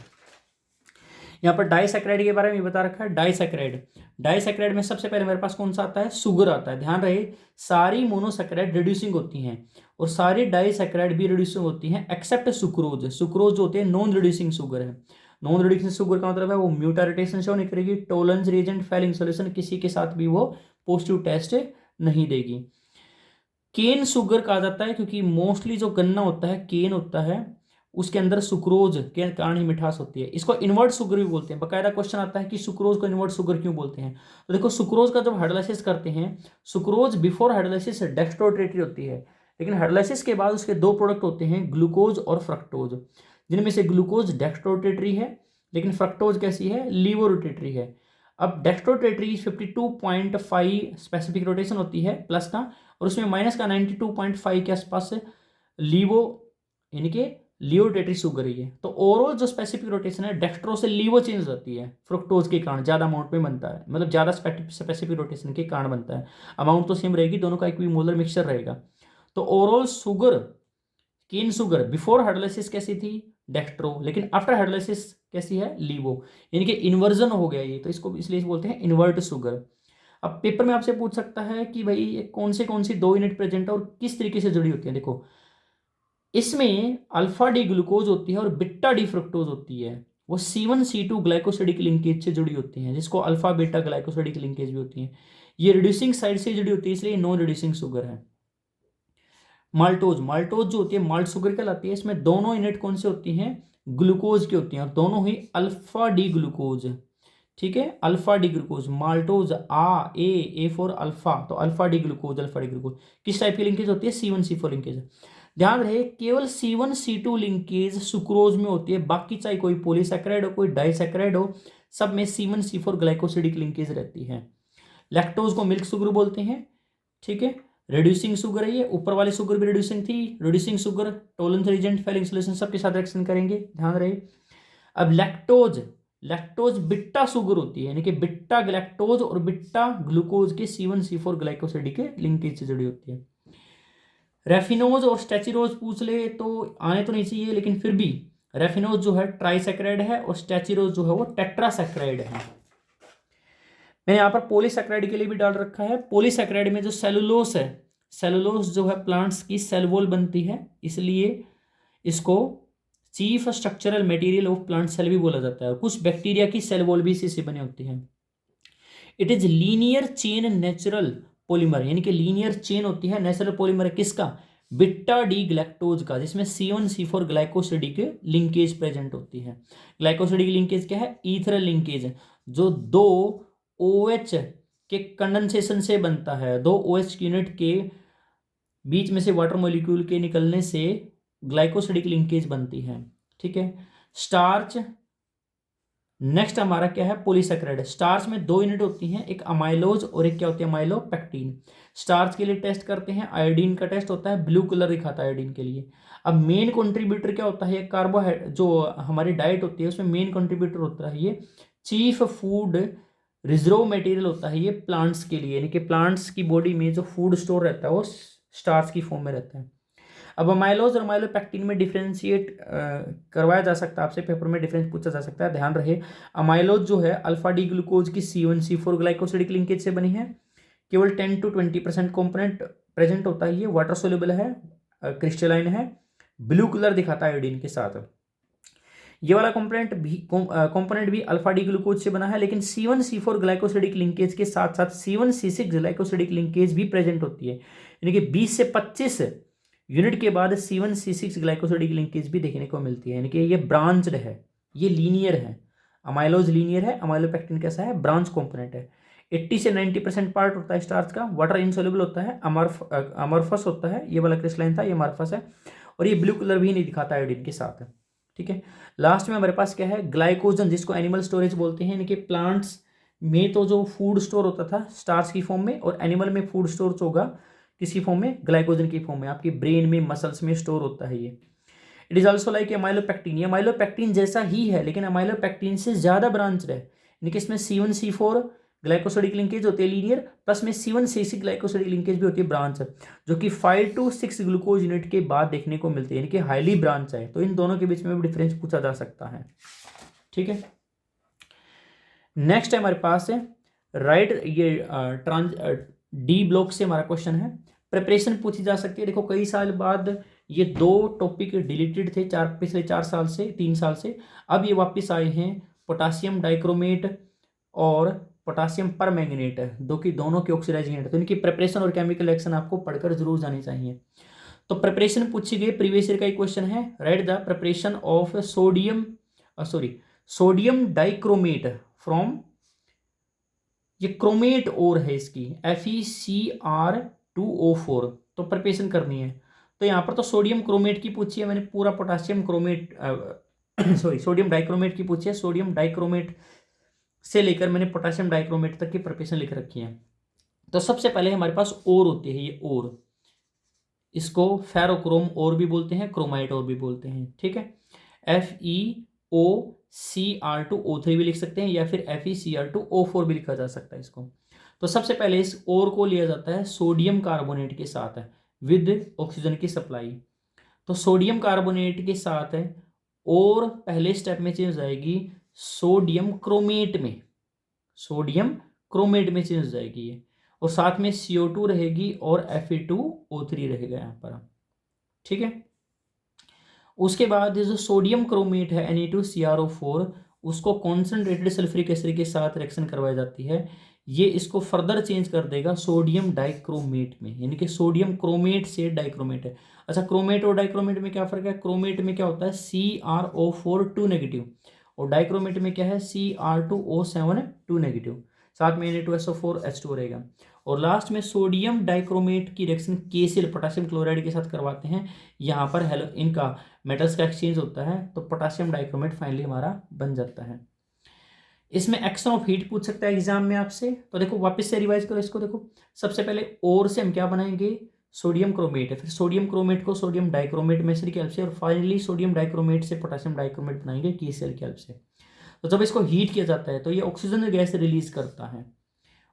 Speaker 1: यहाँ पर डाइसेक्राइड के बारे में बता रखा है। डाइसेक्राइड, डाइसेक्राइड में सबसे पहले मेरे पास कौन सा आता है? शुगर आता है। ध्यान रहे सारी मोनोसेक्राइड रिड्यूसिंग होती हैं और सारी डाइसेक्राइड भी रिड्यूसिंग होती हैं एक्सेप्ट सुक्रोज। सुक्रोज जो होते हैं नॉन रिड्यूसिंग शुगर है। नॉन रिड्यूसिंग शुगर का मतलब है वो म्यूटा रोटेशन शो नहीं करेगी, टोलेंस रिएजेंट फेलिंग सॉल्यूशन किसी के साथ भी वो पॉजिटिव टेस्ट नहीं देगी। केन शुगर कहा जाता है क्योंकि मोस्टली जो गन्ना होता है, केन होता है, उसके अंदर सुक्रोज के कारण ही मिठास होती है। इसको इन्वर्ट शुगर भी बोलते हैं। बकायदा क्वेश्चन आता है कि सुक्रोज को इन्वर्ट शुगर क्यों बोलते हैं? तो देखो सुक्रोज का जब हाइड्रोलाइसिस करते हैं, सुक्रोज बिफोर हाइड्रोलाइसिस डेक्स्ट्रोरोटेटरी होती है, लेकिन हाइड्रोलाइसिस के बाद उसके 2 प्रोडक्ट होते हैं, ग्लूकोज और फ्रक्टोज, जिनमें से ग्लूकोज डेक्स्ट्रोरोटेटरी है लेकिन फ्रक्टोज कैसी है? लीवोरोटेटरी है। अब डेक्स्ट्रोरोटेटरी 52.5 स्पेसिफिक रोटेशन होती है प्लस का, और उसमें माइनस का 92.5 के आसपास लीवो यानी कि लियोटेटरी शुगर ही है। तो ओवरऑल जो स्पेसिफिक रोटेशन है डेक्स्ट्रो से लीवो चेंज होती है फ्रुक्टोज के कारण, ज्यादा अमाउंट में बनता है, मतलब ज्यादा स्पेसिफिक रोटेशन के कारण बनता है। अमाउंट तो सेम रहेगी, दोनों का इक्विमोलर मिक्सचर रहेगा। तो overall sugar, cane sugar before hydrolysis कैसी थी? डेक्स्ट्रो, लेकिन आफ्टर हाइड्रोलाइसिस कैसी है? लीवो, यानी कि इन्वर्जन हो गया ये, तो इसको इसलिए बोलते हैं इन्वर्ट शुगर। अब पेपर में आपसे पूछ सकता है कि भाई ये कौन सी 2 यूनिट प्रेजेंट है और किस तरीके से जुड़ी होती है। देखो इसमें अल्फा डी ग्लूकोज होती है और बीटा डी फ्रुक्टोज होती है, वो C1C2 ग्लाइकोसिडिक लिंकेज से जुड़ी होती हैं, जिसको अल्फा बीटा ग्लाइकोसिडिक लिंकेज भी होती है। ये रिड्यूसिंग साइड से जुड़ी होती है, इसलिए नॉन रिड्यूसिंग शुगर है। माल्टोज, माल्टोज जो होती है माल्ट शुगर कहलाती है। इसमें दोनों यूनिट कौन से होती हैं? ग्लूकोज की होती हैं, और दोनों ही अल्फा डी ग्लूकोज, ठीक है, alpha D glucose. Maltose A for alpha, तो alpha D glucose, alpha D glucose किस टाइप की लिंकेज होती है? C1C4 linkage. ध्यान रहे केवल C1C2 लिंकेज सुक्रोज में होती है, बाकी चाहे कोई पॉलीसैकेराइड हो कोई डाइसैकेराइड हो, सब में C1C4 ग्लाइकोसिडिक लिंकेज रहती है। लैक्टोज को मिल्क शुगर बोलते हैं, ठीक है, रिड्यूसिंग शुगर है ये। ऊपर वाली शुगर भी रिड्यूसिंग थी, reducing sugar Tollens reagent Fehling solution सबके साथ रिएक्शन करेंगे, ध्यान रहे। अब लैक्टोज, लैक्टोज बिट्टा शुगर होती है, यानी कि बिट्टा ग्लैक्टोज और बिट्टा ग्लूकोज के C1C4 ग्लाइकोसिडिक के लिंकेज से जुड़ी होती है। रेफिनोज और स्टैचिरोज पूछ ले तो आने तो नहीं चाहिए, लेकिन फिर भी रेफिनोज जो है ट्राइसैकेराइड है और स्टैचिरोज जो है वो टेट्रासैकेराइड है। मैंने यहाँ पर पॉलीसैकेराइड के लिए भी डाल रखा है। पॉलीसैकेराइड में जो सेलुलोस है, सेलुलोस जो है प्लांट्स की सेल वॉल बनती है, इसलिए इसको chief structural material of plant cell भी बोला जाता है। और कुछ बैक्टीरिया की सेल वॉल भी इसी से बनी होती है। It is linear chain natural polymer, यानी कि लीनियर चेन होती है नेचुरल पॉलीमर किसका, बिट्टा डी ग्लैक्टोज का, जिसमें C1C4 ग्लाइकोसिडिक लिंकेज प्रेजेंट होती है। ग्लाइकोसिडिक लिंकेज क्या है, ईथरल लिंकेज, जो दो OH के कंडेंसेशन से बनता है। दो OH यूनिट के बीच में से वाटर मॉलिक्यूल के निकलने से ग्लाइकोसिडिक लिंकेज बनती है। ठीक है। स्टार्च नेक्स्ट हमारा क्या है, पॉलीसैकेराइड। स्टार्च में दो यूनिट होती हैं, एक अमाइलोज और एक क्या होती है, अमाइलोपेक्टिन। स्टार्च के लिए टेस्ट करते हैं, आयोडीन का टेस्ट होता है, ब्लू कलर दिखाता है आयोडीन के लिए। अब मेन कंट्रीब्यूटर क्या होता है, कार्बोहाइड्रेट जो हमारी डाइट होती है उसमें मेन कंट्रीब्यूटर होता है ये चीफ फूड रिजर्व मटेरियल होता है ये प्लांट्स के लिए, यानी कि प्लांट्स की बॉडी में जो फूड स्टोर रहता है वो स्टार्च की फॉर्म में रहता है। अब अमाइलोज और अमाइलोपेक्टिन में डिफ्रेंशिएट करवाया जा सकता है, आपसे पेपर में डिफरेंस पूछा जा सकता है, ध्यान रहे। अमाइलोज जो है अल्फा डी ग्लूकोज की C1C4 ग्लाइकोसिडिक लिंकेज से बनी है। केवल 10 to 20% कॉम्पोनेंट प्रेजेंट होता है, ये वाटर सोल्यूबल है, क्रिस्टलाइन है, ब्लू कलर दिखाता है आयोडीन के साथ। ये वाला कंपोनेंट भी अल्फा डी ग्लूकोज से बना है, लेकिन C1C4 ग्लाइकोसिडिक लिंकेज के साथ साथ C1C6 ग्लाइकोसिडिक लिंकेज भी प्रेजेंट होती है, यानी कि 20 से 25 यूनिट के बाद C1C6 ग्लाइकोसिडिक लिंकेज भी देखने को मिलती है, यानी कि ये ब्रांच्ड है, ये लीनियर है। अमाइलोज लीनियर है, अमाइलोपेक्टिन कैसा है, ब्रांच कंपोनेंट है। 80 से 90% पार्ट होता है स्टार्च का, वाटर इनसोल्युबल होता है, अमरफस होता है, ये वाला क्रिस्टलाइन था, ये अमरफस है, और ये ब्लू कलर भी नहीं दिखाता आयोडीन के साथ। ठीक है। लास्ट में हमारे पास क्या है, ग्लाइकोजन, जिसको एनिमल स्टोरेज बोलते हैं, यानी कि प्लांट्स में तो जो फूड स्टोर होता था स्टार्च की फॉर्म में, और एनिमल में फूड स्टोर होगा किसी फॉर्म में, ग्लाइकोजन की फॉर्म में, आपकी ब्रेन में मसल्स में स्टोर होता है ये। It is also like amylopectin, ये अमाइलोपेक्टिन जैसा ही है, लेकिन अमाइलोपेक्टिन से ज्यादा ब्रांच है, यानी कि इसमें C1C4 ग्लाइकोसिडिक लिंकेज होती है लीनियर, प्लस में C1C6 ग्लाइकोसिडिक लिंकेज भी होती है ब्रांच, जो कि 5 to 6 ग्लूकोज यूनिट के बाद देखने को मिलती है, यानी कि हाईली ब्रांच है। तो इन दोनों के बीच में भी डिफरेंस पूछा जा सकता है। ठीक है। नेक्स्ट है हमारे पास है राइट, ये डी ब्लॉक से हमारा क्वेश्चन है, प्रिपरेशन पूछी जा सकती है। देखो कई साल बाद ये दो टॉपिक डिलीटेड थे, पिछले 4 साल से 3 साल से, अब ये वापस आए हैं, पोटासियम डाइक्रोमेट और पोटासियम परमैंगनेट, दोनों के ऑक्सीडाइजिंग एजेंट। तो इनकी प्रिपरेशन और केमिकल एक्शन आपको पढ़कर जरूर जानी चाहिए। तो प्रिपरेशन पूछी गई, प्रीवियस ईयर का क्वेश्चन है, right the preparation of sodium dichromate from, ये क्रोमेट और है इसकी FeCr2O4, तो प्रिपरेशन करनी है। तो यहाँ पर तो सोडियम क्रोमेट की पूछी है, मैंने पूरा पोटासियम क्रोमेट सोडियम डाइक्रोमेट की पूछी है, सोडियम डाइक्रोमेट से लेकर मैंने पोटासियम डाइक्रोमेट तक की प्रिपरेशन लिख रखी है। तो सबसे पहले हमारे पास ओर होती है, ये ओर, इसको फेरोक्रोम और भी बोलते हैं, क्रोमाइट और भी बोलते हैं। ठीक है। FeOCr2O3 भी लिख सकते हैं, या फिर FeCr2O4 भी लिखा जा सकता है इसको। तो सबसे पहले इस ओर को लिया जाता है सोडियम कार्बोनेट के साथ है विद ऑक्सीजन की सप्लाई। तो सोडियम कार्बोनेट के साथ है, और पहले स्टेप में चेंज हो जाएगी सोडियम क्रोमेट में, सोडियम क्रोमेट में चेंज हो जाएगी ये, और साथ में CO2 रहेगी और Fe2O3 रहेगा यहाँ पर। ठीक है। उसके बाद जो सोडियम क्रोमेट है Na2CrO4, उसको कॉन्सेंट्रेटेड सल्फ्यूरिक एसिड के साथ रिएक्शन करवाई जाती है, ये इसको फर्दर चेंज कर देगा सोडियम डाइक्रोमेट में, यानी कि सोडियम क्रोमेट से डाइक्रोमेट है। अच्छा, क्रोमेट और डाइक्रोमेट में क्या फर्क है, क्रोमेट में क्या होता है CrO4 2 नेगेटिव, और डाइक्रोमेट में क्या है Cr2O7 2 नेगेटिव, साथ में Na2SO4 H2 रहेगा। और लास्ट में सोडियम डाइक्रोमेट की रिएक्शन KCl पोटासियम क्लोराइड के साथ करवाते हैं, यहाँ पर हेलो इनका मेटल्स का एक्सचेंज होता है, तो पोटासियम डाइक्रोमेट फाइनली हमारा बन जाता है। इसमें एक्शन ऑफ हीट पूछ सकता है एग्जाम में आपसे, तो देखो वापस से रिवाइज करो इसको। देखो सबसे पहले और से हम क्या बनाएंगे, सोडियम क्रोमेट है, फिर सोडियम क्रोमेट को सोडियम डाइक्रोमेट में की हेल्प से, और फाइनली सोडियम डाइक्रोमेट से पोटासियम डाइक्रोमेट बनाएंगे KCl की हेल्प से। तो जब इसको हीट किया जाता है तो ये ऑक्सीजन गैस रिलीज करता है,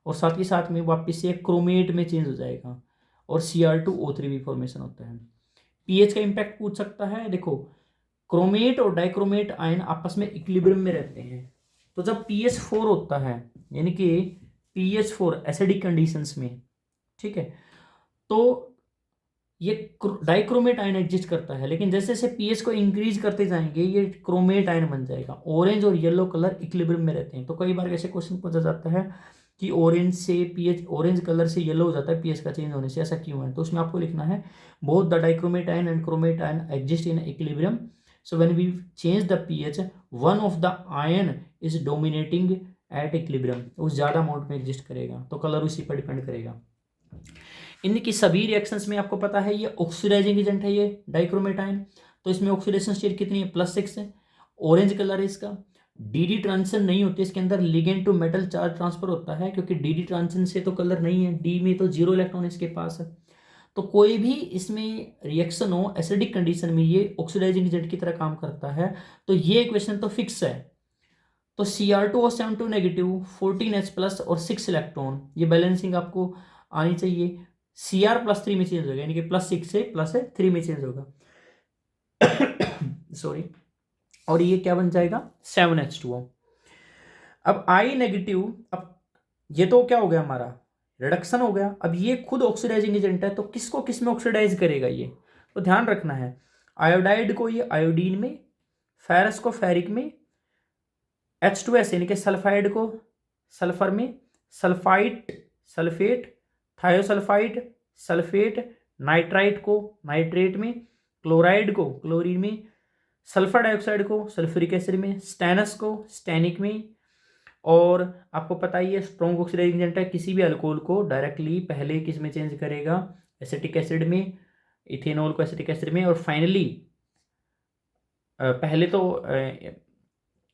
Speaker 1: और साथ ही साथ में वापस से क्रोमेट में चेंज हो जाएगा, और Cr2O3 भी फॉर्मेशन होता है। पीएच का इम्पैक्ट पूछ सकता है। देखो, क्रोमेट और डाइक्रोमेट आयन आपस में इक्विलिब्रियम में रहते हैं, तो जब पीएच 4 होता है, यानी कि पीएच 4 एसिडिक कंडीशंस में, ठीक है, तो ये डाइक्रोमेट आयन एग्जिस्ट करता है, लेकिन जैसे जैसे पीएच को इंक्रीज करते जाएंगे ये क्रोमेट आयन बन जाएगा। ऑरेंज और येलो कलर इक्विलिब्रियम में रहते हैं, तो कई बार ऐसे क्वेश्चन पूछा जाता है कि ऑरेंज से पीएच, ऑरेंज कलर से येलो हो जाता है पीएच का चेंज होने से, ऐसा क्यों है? तो उसमें आपको लिखना है both the dichromate ion and chromate ion exist in equilibrium, so when we change the pH one of the ion is dominating at equilibrium, वो ज्यादा अमाउंट में एग्जिस्ट करेगा, तो कलर उसी पर डिपेंड करेगा। इनकी सभी रिएक्शंस में आपको पता है ये ऑक्सीडाइजिंग एजेंट है ये डाइक्रोमेट आयन, तो इसमें ऑक्सीडेशन स्टेट कितनी है? +6 है। ऑरेंज कलर है इसका। डी ट्रांजिशन नहीं होती इसके अंदर, ligand to metal charge transfer होता है, क्योंकि डी ट्रांजिशन से तो कलर नहीं है, डी में तो 0 इलेक्ट्रॉन इसके पास है। तो कोई भी इसमें रिएक्शन हो एसिडिक कंडीशन में ये ऑक्सीडाइजिंग एजेंट की तरह काम करता है, तो ये इक्वेशन तो फिक्स है। तो Cr2O72 नेगेटिव, 14H+ और 6 इलेक्ट्रॉन, ये बैलेंसिंग आपको आनी चाहिए। Cr+3 में चेंज होगा, यानी कि +6 से +3 में चेंज होगा। सॉरी, और ये क्या बन जाएगा? 7H2O। अब I नेगेटिव, अब ये तो क्या हो गया हमारा? रिडक्शन हो गया। अब ये खुद ऑक्सीडाइजिंग एजेंट है, तो किसको किस में ऑक्सीडाइज करेगा ये? तो ध्यान रखना है, आयोडाइड को ये आयोडीन में, फेरस को फेरिक में, H2S यानी कि सल्फाइड को सल्फर में, सल्फाइट सल्फेट, थायोसल्फाइड सल्फेट, नाइट्राइट को नाइट्रेट में, क्लोराइड को क्लोरीन में, सल्फर डाइऑक्साइड को सल्फ्यूरिक एसिड में, स्टेनस को स्टेनिक में। और आपको पता ही है स्ट्रॉन्ग ऑक्सीडाइजिंग एजेंट है, किसी भी अल्कोहल को डायरेक्टली पहले किस में चेंज करेगा? एसिटिक एसिड में, इथेनॉल को एसिटिक एसिड में, और फाइनली पहले तो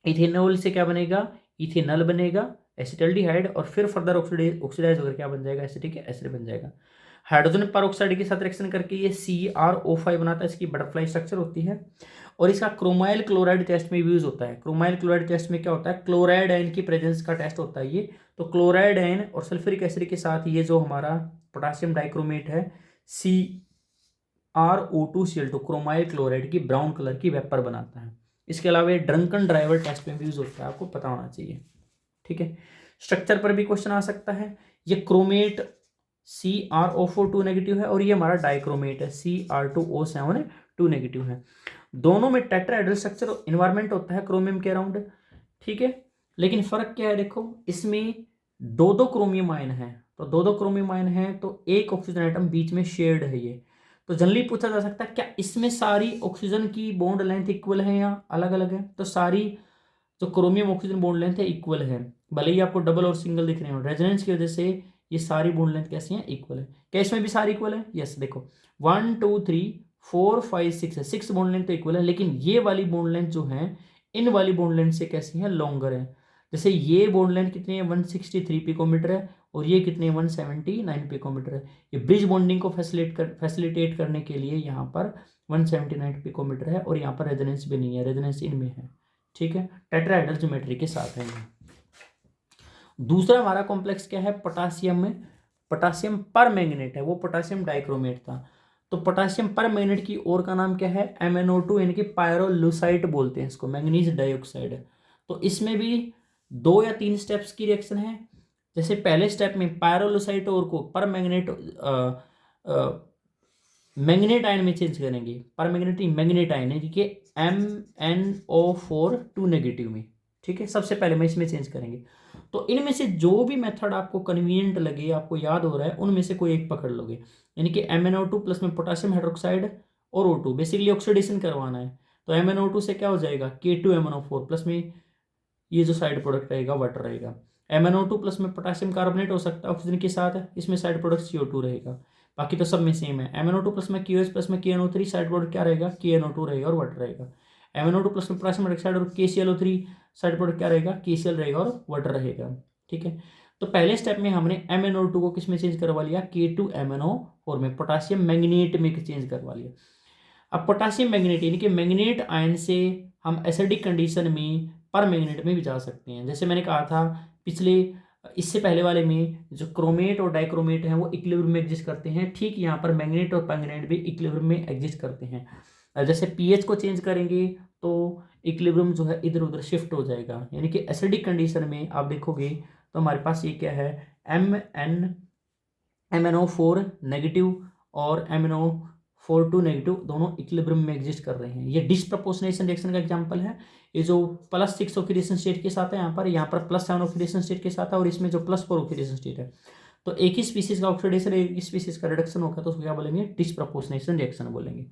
Speaker 1: इथेनॉल से क्या बनेगा? इथेनॉल बनेगा, एसिटल्डिहाइड, और फिर फर्दर ऑक्सीडाइज होकर क्या बन जाएगा? एसिटिक एसिड बन जाएगा। हाइड्रोजन परऑक्साइड के साथ रिएक्शन करके ये CrO5 बनाता है, इसकी बटरफ्लाई स्ट्रक्चर होती है, और इसका क्रोमाइल क्लोराइड टेस्ट में यूज होता है। क्रोमाइल क्लोराइड टेस्ट में क्या होता है? क्लोराइड आयन की प्रेजेंस का टेस्ट होता है ये। तो क्लोराइड आयन और सल्फ्यूरिक एसिड के साथ ये जो हमारा पोटासियम डाइक्रोमेट है CrO2Cl2 क्रोमाइल क्लोराइड की ब्राउन कलर की वेपर बनाता है। इसके अलावा ये ड्रंकन ड्राइवर टेस्ट में भी यूज होता है, आपको पता होना चाहिए, ठीक है। स्ट्रक्चर पर भी क्वेश्चन आ सकता है। ये क्रोमेट CrO4 नेगेटिव है, और ये हमारा डाइक्रोमेट है Cr2O7 नेगेटिव है। दोनों में टेट्राहेड्रल स्ट्रक्चर इन्वायरमेंट होता है क्रोमियम के अराउंड, ठीक है। लेकिन फर्क क्या है? देखो, इसमें दो दो क्रोमियम आयन है, तो दो दो क्रोमियम आयन है, तो एक ऑक्सीजन आइटम बीच में शेयर्ड है ये। तो जनरली पूछा जा सकता है क्या इसमें सारी ऑक्सीजन की बॉन्ड लेंथ इक्वल है या अलग अलग है? तो सारी जो क्रोमियम ऑक्सीजन बॉन्ड लेंथ है इक्वल है, भले ही आपको डबल और सिंगल दिख रहे हो। रेजोनेंस की वजह से ये सारी बॉन्ड लेंथ कैसी हैं? इक्वल है। क्या इसमें भी सारी इक्वल है? यस, देखो 1 2 3 4 5 6 है, 6 बॉन्ड लेंथ तो इक्वल है, लेकिन ये वाली बॉन्ड लेंथ जो है इन वाली बॉन्ड लेंथ से कैसी है? लॉन्गर है। जैसे ये बॉन्ड लेंथ कितनी है? 163 पिकोमीटर है, और ये कितने? 179 पिकोमीटर है। ये ब्रिज बॉन्डिंग को फैसिलिटेट करने के लिए यहाँ पर 179 पिकोमीटर है, और यहाँ पर रेजोनेंस भी नहीं है, रेजोनेंस इनमें है, ठीक है। टेट्राहेड्रल ज्योमेट्री के साथ है। दूसरा हमारा कॉम्प्लेक्स क्या है? पोटासियम में, पोटासियम पर मैंगनेट है, वो पोटासियम डाइक्रोमेट था। तो पोटासियम पर मैंगनेट की और का नाम क्या है? MnO2, यानी कि पायरोलुसाइट बोलते हैं इसको, मैंगनीज डाइऑक्साइड। तो इसमें भी 2 या 3 स्टेप्स की रिएक्शन है। जैसे पहले स्टेप में पायरोलुसाइट और को पर मैंगनेट मैंगनेट आयन में चेंज करेंगे, पर मैंगनेट आयन है कि MnO4 2 नेगेटिव में, ठीक है। सबसे पहले में इसमें चेंज करेंगे। तो इनमें से जो भी मेथड आपको कन्वीनियंट लगे, आपको याद हो रहा है, उनमें से कोई एक पकड़ लोगे। यानी कि MnO2 प्लस में पोटासियम हाइड्रोक्साइड और O2, बेसिकली ऑक्सीडेशन करवाना है। तो MnO2 से क्या हो जाएगा? K2MnO4 प्लस में ये जो साइड प्रोडक्ट रहेगा वाटर रहेगा। MnO2 प्लस में पोटासियम कार्बोनेट हो सकता है ऑक्सीजन के साथ, इसमें साइड प्रोडक्ट CO2 रहेगा। बाकी तो सब में सेम है। MnO2 प्लस में QH प्लस में KNO3, साइड प्रोडक्ट क्या रहेगा? KNO2 रहेगा और वाटर रहेगा। MnO2 प्लस में पोटासियम हाइड्रोक्साइड और KClO3, साइड प्रोडक्ट क्या रहेगा? KCl रहेगा और वाटर रहेगा, ठीक है। तो पहले स्टेप में हमने MnO2 को किस में चेंज करवा लिया? K2MnO4 में, पोटासियम मैंगनेट में चेंज करवा लिया। अब पोटासियम मैंगनेट यानी कि मैंगनेट आयन से हम एसिडिक कंडीशन में पर मैंगनेट में भी जा सकते हैं। जैसे मैंने कहा था पिछले इससे पहले वाले में जो क्रोमेट और डाइक्रोमेट हैं वो इक्विलिब्रियम में एग्जिस्ट करते हैं, ठीक यहाँ पर मैग्नेट और परमैंगनेट भी इक्विलिब्रियम में एग्जिस्ट करते हैं। जैसे पीएच को चेंज करेंगे तो इक्विलिब्रियम जो है इधर उधर शिफ्ट हो जाएगा, यानी कि एसिडिक कंडीशन में आप देखोगे तो हमारे पास ये क्या है, MnO4 नेगेटिव और MnO4 नेगेटिव दोनों इक्विलिब्रियम में एग्जिस्ट कर रहे हैं। ये डिसप्रपोर्शनेशन रिएक्शन का एग्जांपल है। ये जो +6 ऑक्सीडेशन स्टेट के साथ है, यहाँ पर +7 ऑक्सीडेशन स्टेट के साथ है, और इसमें जो +4 ऑक्सीडेशन स्टेट है, तो एक ही स्पीसीज का ऑक्सीडेशन एक ही स्पीसीज का रिडक्शन होगा तो उसको क्या बोलेंगे, डिसप्रपोर्शनेशन रिएक्शन बोलेंगे।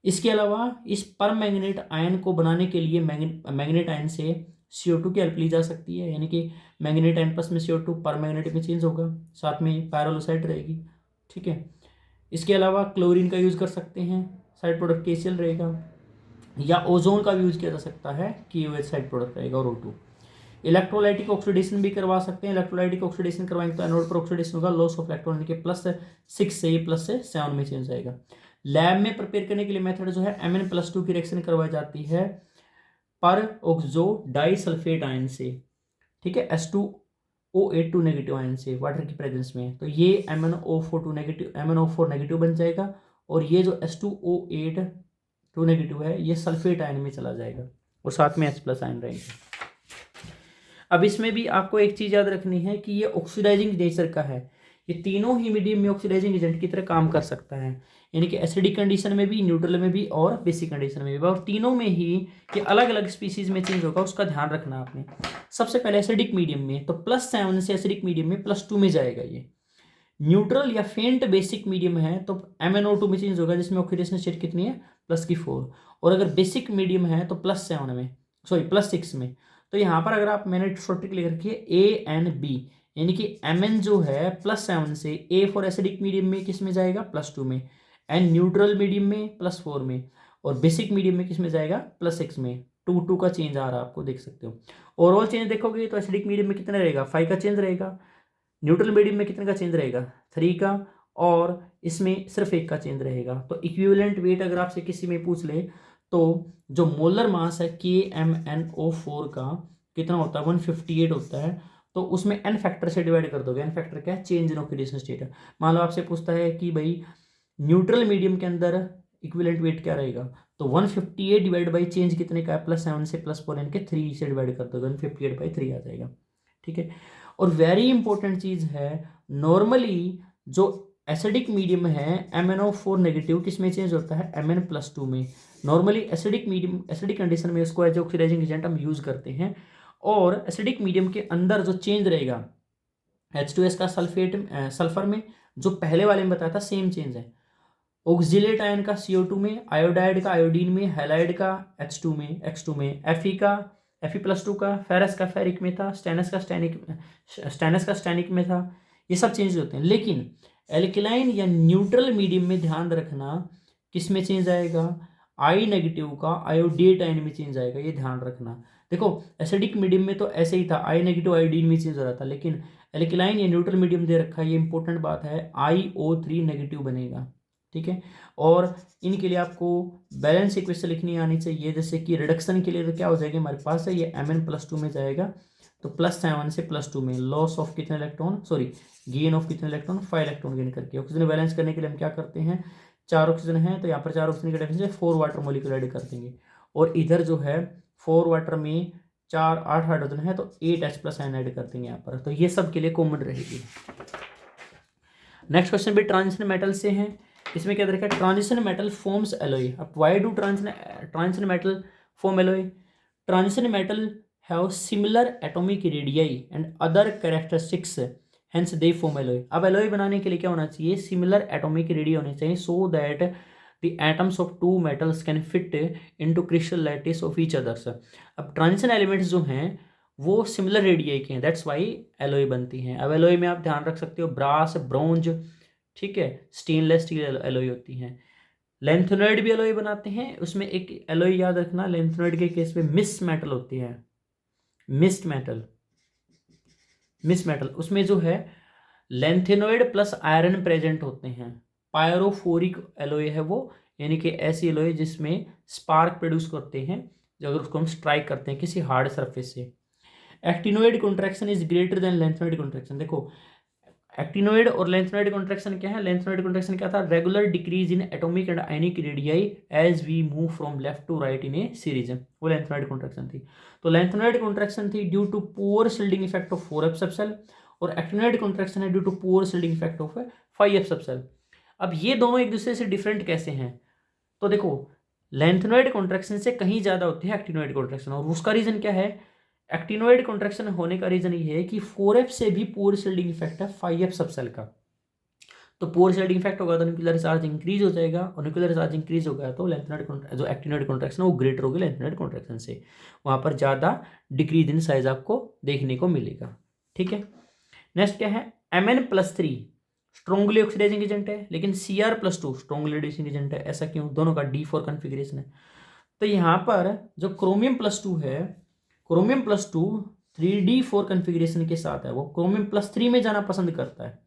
Speaker 1: इसके अलावा इस परमैंगनेट आयन को बनाने के लिए मैग्नेट आयन से CO2 की हेल्प ली जा सकती है, यानी कि मैग्नेट आयन प्लस में CO2 परमैंगनेट में चेंज होगा, साथ में पायरोलोसाइड रहेगी, ठीक है। इसके अलावा क्लोरीन का यूज़ कर सकते हैं, साइड प्रोडक्ट KCl रहेगा, या ओजोन का भी यूज़ किया जा सकता है, KOH साइड प्रोडक्ट रहेगा, और O2। इलेक्ट्रोलाइटिक ऑक्सीडेशन भी करवा सकते हैं। इलेक्ट्रोलाइटिक ऑक्सीडेशन करवाएंगे तो एनोड पर ऑक्सीडेशन होगा, लॉस ऑफ इलेक्ट्रॉन के +6 से ये +7 में चेंज आएगा। लैब में प्रिपेयर करने के लिए मेथड जो है Mn+2 की रिएक्शन करवाई जाती है पर ऑक्सो डाइसल्फेट आयन से, ठीक है, H2O8 नेगेटिव आयन से वाटर की प्रेजेंस में, तो ये MnO4 नेगेटिव बन जाएगा, और ये जो H2O8 नेगेटिव है ये सल्फेट आयन में चला जाएगा, और साथ में H+ आयन रहेगा। अब इसमें भी आपको एक चीज़ याद रखनी है कि ये ऑक्सीडाइजिंग नेचर का है, ये तीनों ही मीडियम में ऑक्सीडाइजिंग एजेंट की तरह काम कर सकता है, यानी कि एसिडिक कंडीशन में भी, न्यूट्रल में भी, और बेसिक कंडीशन में भी, और तीनों में ही ये अलग अलग स्पीसीज में चेंज होगा, उसका ध्यान रखना आपने। सबसे पहले एसिडिक मीडियम में तो +7 से एसिडिक मीडियम में +2 में जाएगा ये। न्यूट्रल या फेंट बेसिक मीडियम है तो MnO2 में चेंज होगा, जिसमें ऑक्सीडेशन स्टेट कितनी है, +4, और अगर बेसिक मीडियम है तो +7 में, सॉरी +6 में। तो यहाँ पर अगर आप, मैंने शॉर्ट लिख रखी है ANB, यानी कि Mn जो है +7 से, A फॉर एसिडिक मीडियम में किस में जाएगा, +2 में, N न्यूट्रल मीडियम में +4 में, और बेसिक मीडियम में किस में जाएगा, +6 में। 2 का चेंज आ रहा है, आपको देख सकते हो। ओवरऑल चेंज देखोगे तो एसिडिक मीडियम में कितना रहेगा, 5 का चेंज रहेगा, न्यूट्रल मीडियम में कितने का चेंज रहेगा, 3 का, और इसमें सिर्फ 1 का चेंज रहेगा। तो इक्विवेलेंट वेट अगर आपसे किसी में पूछ ले तो जो मोलर मास है KMnO4 का कितना होता है, 158 होता है, तो उसमें n फैक्टर से डिवाइड कर दोगे। n फैक्टर क्या है, चेंज इन ऑक्सीडेशन स्टेट है। मान लो आपसे पूछता है कि भाई न्यूट्रल मीडियम के अंदर इक्विवेलेंट वेट क्या रहेगा, तो 158 डिवाइड बाई चेंज कितने का है, +7 से +4 यानी कि 3 से डिवाइड कर दोगे, 158/3 आ जाएगा, ठीक है। और वेरी इंपॉर्टेंट चीज़ है, नॉर्मली जो एसिडिक मीडियम है MnO4 नेगेटिव किस में चेंज होता है, Mn+2 में। Normally acidic medium, acidic condition में उसको एज ऑक्सीडाइजिंग एजेंट हम यूज करते हैं, और एसिडिक मीडियम के अंदर जो चेंज रहेगा H2S का सल्फर में, जो पहले वाले में बताया था सेम चेंज है। ऑक्जिलेट आयन का CO2 में, आयोडाइड का आयोडीन में, हैलाइड का H2 में, X2 में, Fe+2 का, फेरस का फेरिक में था, स्टेनस का स्टेनिक में था। ये सब चेंज होते हैं, लेकिन एल्किलाइन या न्यूट्रल मीडियम में ध्यान रखना किस में चेंज आएगा, I नेगेटिव का आयोडेट आयन में चेंज आएगा, ये ध्यान रखना। देखो एसिडिक मीडियम में तो ऐसे ही था, I नेगेटिव आयोडीन में चेंज हो रहा था, लेकिन एल्किलाइन या न्यूट्रल मीडियम दे रखा है, ये इंपॉर्टेंट बात है, IO3 नेगेटिव बनेगा, ठीक है। और इनके लिए आपको बैलेंस इक्वेशन लिखनी आनी चाहिए, जैसे कि रिडक्शन के लिए तो क्या हो जाएगा हमारे पास है, ये Mn+2 में जाएगा, तो +7 से +2 में लॉस ऑफ कितने इलेक्ट्रॉन, सॉरी गेन ऑफ कितने इलेक्ट्रॉन, 5 इलेक्ट्रॉन गेन करके। ऑक्सीजन बैलेंस करने के लिए हम क्या करते हैं, 4 ऑक्सीजन है तो यहाँ पर 4 ऑक्सीजन के डिफरेंस से 4 वाटर मॉलिक्यूल ऐड कर देंगे, और इधर जो है 4 वाटर में 8 हाइड्रोजन है तो 8 H+ आयन ऐड कर देंगे यहाँ पर, तो ये सब के लिए कॉमन रहेगी। नेक्स्ट क्वेश्चन भी ट्रांजिशन मेटल से है, इसमें क्या देखा, ट्रांजिशन मेटल फॉर्म्स एलॉय। अब why do transition metal form alloy, transition metal have similar atomic radii and other characteristics, hence they form alloy. अब एलॉय बनाने के लिए क्या होना चाहिए, सिमिलर एटॉमिक रेडियाई होने चाहिए, so that the atoms of two metals can fit into crystal lattice of each others. अब ट्रांजिशन एलिमेंट्स जो हैं वो सिमिलर रेडियाई के हैं, दैट्स वाई एलॉय बनती हैं। अब एलॉय में आप ध्यान रख सकते हो ब्रास, ब्रोंज, ठीक है, स्टेनलेस स्टील एलॉय होती हैं। लेंथेनॉइड भी एलॉय बनाते हैं, उसमें एक एलॉय याद रखना, लेंथेनॉइड के केस में मिस मेटल होती है, मिस्ट मेटल, उसमें जो है लेंथेनॉइड प्लस आयरन प्रेजेंट होते हैं। पायरोफोरिक एलॉय है वो, यानी कि ऐसी एलॉय जिसमें स्पार्क प्रोड्यूस करते हैं, जो अगर उसको हम स्ट्राइक करते हैं किसी हार्ड सरफेस से। Actinoid contraction is greater than lanthanoid contraction. देखो एक्टिनोइड और लेंथनोइड कॉन्ट्रैक्शन क्या है? लेंथनोइड कॉन्ट्रैक्शन क्या था? Regular decrease in atomic and ionic radii as we move from left to right in a series, वो lanthanoid contraction थी। तो lanthanoid contraction थी due to poor shielding effect of 4f subshell, और actinoid contraction है due to poor shielding effect of 5f subshell. अब ये दोनों एक दूसरे से डिफरेंट कैसे हैं? तो देखो लेंथनोइड कॉन्ट्रैक्शन से कहीं ज्यादा होती है एक्टिनोइड कॉन्ट्रैक्शन, और उसका रीजन क्या है? एक्टिनोइड कॉन्ट्रैक्शन होने का रीजन ये है कि 4f से भी पुअर शिल्डिंग इफेक्ट है 5f सबसेल का। तो पुअर शिल्डिंग इफेक्ट होगा तो न्यूक्लियर चार्ज इंक्रीज हो जाएगा, और न्यूक्लियर चार्ज इंक्रीज हो गया तो लेंथनोइड जो एक्टिनोइड कॉन्ट्रैक्शन है वो ग्रेटर होगी लेंथनोइड कॉन्ट्रैक्शन से, वहां पर ज्यादा डिक्रीज इन साइज आपको देखने को मिलेगा। ठीक है, नेक्स्ट क्या है? Mn+3 स्ट्रॉन्गली ऑक्सीडाइजिंग एजेंट है, लेकिन Cr+2 स्ट्रॉन्गली रिड्यूसिंग एजेंट है। ऐसा क्यों? दोनों का D4 कॉन्फ़िगरेशन है। तो यहाँ पर जो क्रोमियम+2 है, क्रोमियम+2 3D4 कॉन्फ़िगरेशन के साथ है, वो क्रोमियम+3 में जाना पसंद करता है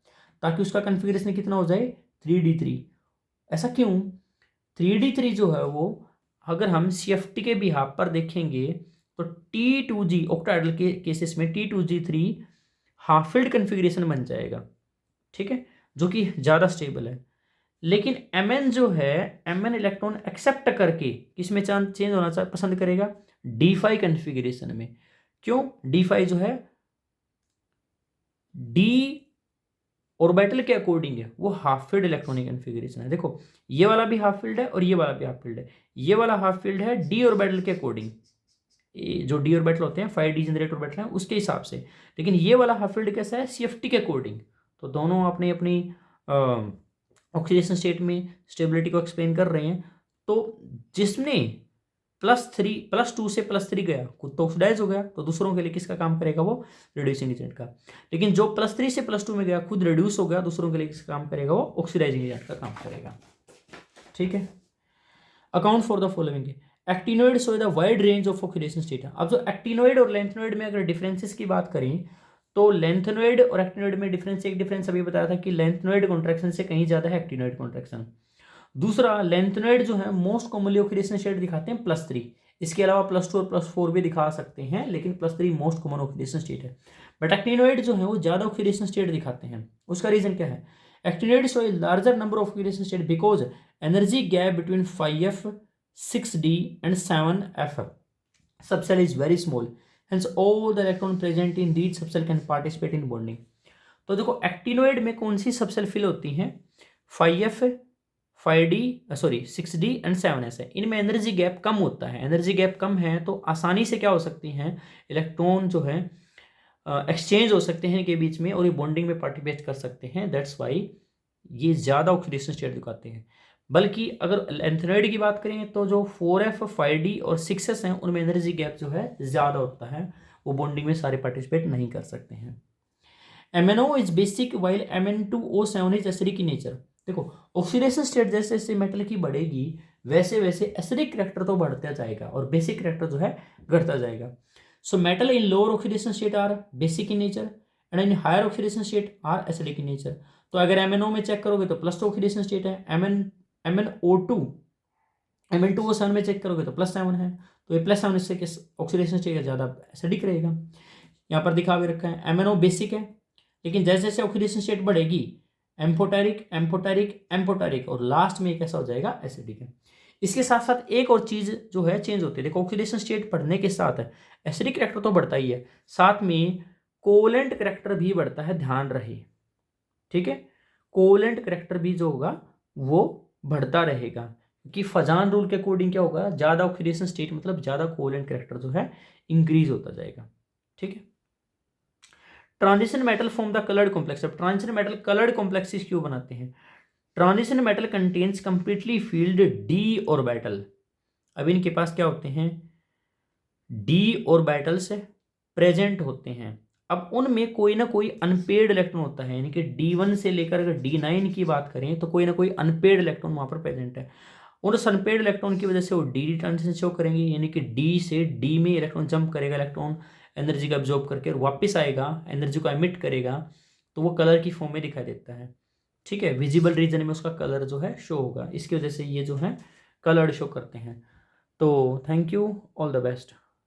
Speaker 1: ताकि उसका कॉन्फ़िगरेशन कितना हो जाए? 3D3। ऐसा क्यों? 3D3 जो है वो अगर हम CFT के बिहाफ पर देखेंगे तो T2G ऑक्टाहेड्रल के केसेस में T2G3 हाफ फील्ड कॉन्फ़िगरेशन बन जाएगा, ठीक है, जो कि ज़्यादा स्टेबल है। लेकिन Mn जो है, Mn इलेक्ट्रॉन एक्सेप्ट करके किसमें चेंज होना पसंद करेगा? D5 कॉन्फ़िगरेशन में। क्यों? D5 जो है D ऑर्बिटल के अकॉर्डिंग है, वो हाफ फील्ड इलेक्ट्रॉनिक कॉन्फ़िगरेशन है। देखो ये वाला भी हाफ फील्ड है और ये वाला भी हाफ फील्ड है। ये वाला हाफ फील्ड है D ऑर्बिटल के अकॉर्डिंग, जो D ऑर्बिटल होते हैं 5D जनरेट ऑर्बिटल है उसके हिसाब से। लेकिन ये वाला हाफ फील्ड कैसा है? CFT के अकॉर्डिंग। तो दोनों अपनी अपनी ऑक्सीडेशन स्टेट में स्टेबिलिटी को एक्सप्लेन कर रहे हैं। तो जिसने +2 से +3 गया खुद तो ऑक्सीडाइज हो गया, तो दूसरों के लिए किसका काम करेगा? वो रिड्यूसिंग एजेंट का। लेकिन जो +3 से +2 में गया खुद रिड्यूस हो गया, दूसरों के लिए किसका काम करेगा? वो ऑक्सीडाइजिंग एजेंट का काम करेगा। ठीक है, account for the following. Actinoid show the wide range of oxidation state. अब जो एक्टिनोइड और लेंथनोइड में अगर डिफरेंसेस की बात करें तो लेंथनोइड और एक्टिनोइड में एक डिफरेंस अभी बताया था कि लेंथनोइड कॉन्ट्रैक्शन से कहीं ज्यादा है एक्टिनोइड कॉन्ट्रैक्शन। दूसरा, लेंथनोइड जो है मोस्ट कॉमनली ऑक्सीडेशन स्टेट दिखाते हैं +3, इसके अलावा +2 और +4 भी दिखा सकते हैं, लेकिन +3 मोस्ट कॉमन ऑक्सीडेशन स्टेट है। बट एक्टिनोइड जो है वो ज्यादा ऑक्सीडेशन स्टेट दिखाते हैं। उसका रीजन क्या है? Actinoid show a larger number of oxidation state because energy gap between 5f 6d and 7f subcell is very small, hence all the electron present in these subcell can participate in bonding। तो देखो actinoid में कौन सी subshell fill होती हैं? 5f 5d sorry 6d and 7s है। इनमें energy gap कम होता है। एनर्जी गैप कम है तो आसानी से क्या हो सकती हैं? इलेक्ट्रॉन जो है एक्सचेंज हो सकते हैं इनके बीच में और ये बॉन्डिंग में पार्टिसिपेट कर सकते हैं। दैट्स वाई ये ज़्यादा ऑक्सीडेशन स्टेट दिखाते हैं। बल्कि अगर लेंथनोइड की बात करें तो जो 4f 5d और 6s हैं उनमें एनर्जी गैप जो है ज़्यादा होता है, वो बॉन्डिंग में सारे पार्टिसिपेट नहीं कर सकते हैं। MnO is basic while Mn2O7 is acidic in nature. देखो ऑक्सीडेशन स्टेट जैसे जैसे मेटल की बढ़ेगी वैसे वैसे एसिडिक करैक्टर तो बढ़ता जाएगा और बेसिक करैक्टर जो है घटता जाएगा। So metal in lower oxidation state are basic in nature and in higher oxidation state are acidic in nature. तो अगर MnO में चेक करोगे तो +2 ऑक्सीडेशन स्टेट है, MnO2 Mn2O7 में चेक करोगे तो +7 है, तो ये +7 इससे ऑक्सीडेशन स्टेट ज़्यादा एसिडिक रहेगा। यहाँ पर दिखा भी रखा है MnO बेसिक है, लेकिन जैसे जैसे ऑक्सीडेशन स्टेट बढ़ेगी एम्फोटेरिक एम्फोटेरिक एम्फोटेरिक और लास्ट में कैसा हो जाएगा? एसिडिक है। इसके साथ साथ एक और चीज जो है चेंज होती है। देखो ऑक्सीडेशन स्टेट बढ़ने के साथ एसिडिक करैक्टर तो बढ़ता ही है, साथ में कोलेंट करैक्टर भी बढ़ता है, ध्यान रहे। ठीक है, कोलेंट करैक्टर भी जो होगा वो बढ़ता रहेगा क्योंकि फजान रूल के अकॉर्डिंग क्या होगा? ज्यादा ऑक्सीडेशन स्टेट मतलब ज्यादा कोलेंट करैक्टर जो है इंक्रीज होता जाएगा। ठीक है, transition metal form the coloured complex. अब ट्रांजिशन मेटल कलर्ड कॉम्प्लेक्सेस क्यों बनाते हैं? Transition metal contains completely field D orbital. अब इनके पास क्या होते हैं? डी ऑर्बिटल्स प्रेजेंट होते हैं। अब उनमें कोई ना कोई अनपेड इलेक्ट्रॉन होता है, यानी कि D1 से लेकर अगर D9 की बात करें तो कोई ना कोई अनपेड इलेक्ट्रॉन वहां पर प्रेजेंट है। और उस अनपेड इलेक्ट्रॉन की वजह से वो डी ट्रांजिशन शो करेंगे, यानी कि डी से डी में इलेक्ट्रॉन जंप करेगा, इलेक्ट्रॉन एनर्जी का अब्जॉर्ब करके और वापस आएगा, एनर्जी को एमिट करेगा, तो वो कलर की फॉर्म में दिखाई देता है। ठीक है, विजिबल रीजन में उसका कलर जो है शो होगा, इसकी वजह से ये जो है कलर्ड शो करते हैं। तो thank you, all the best.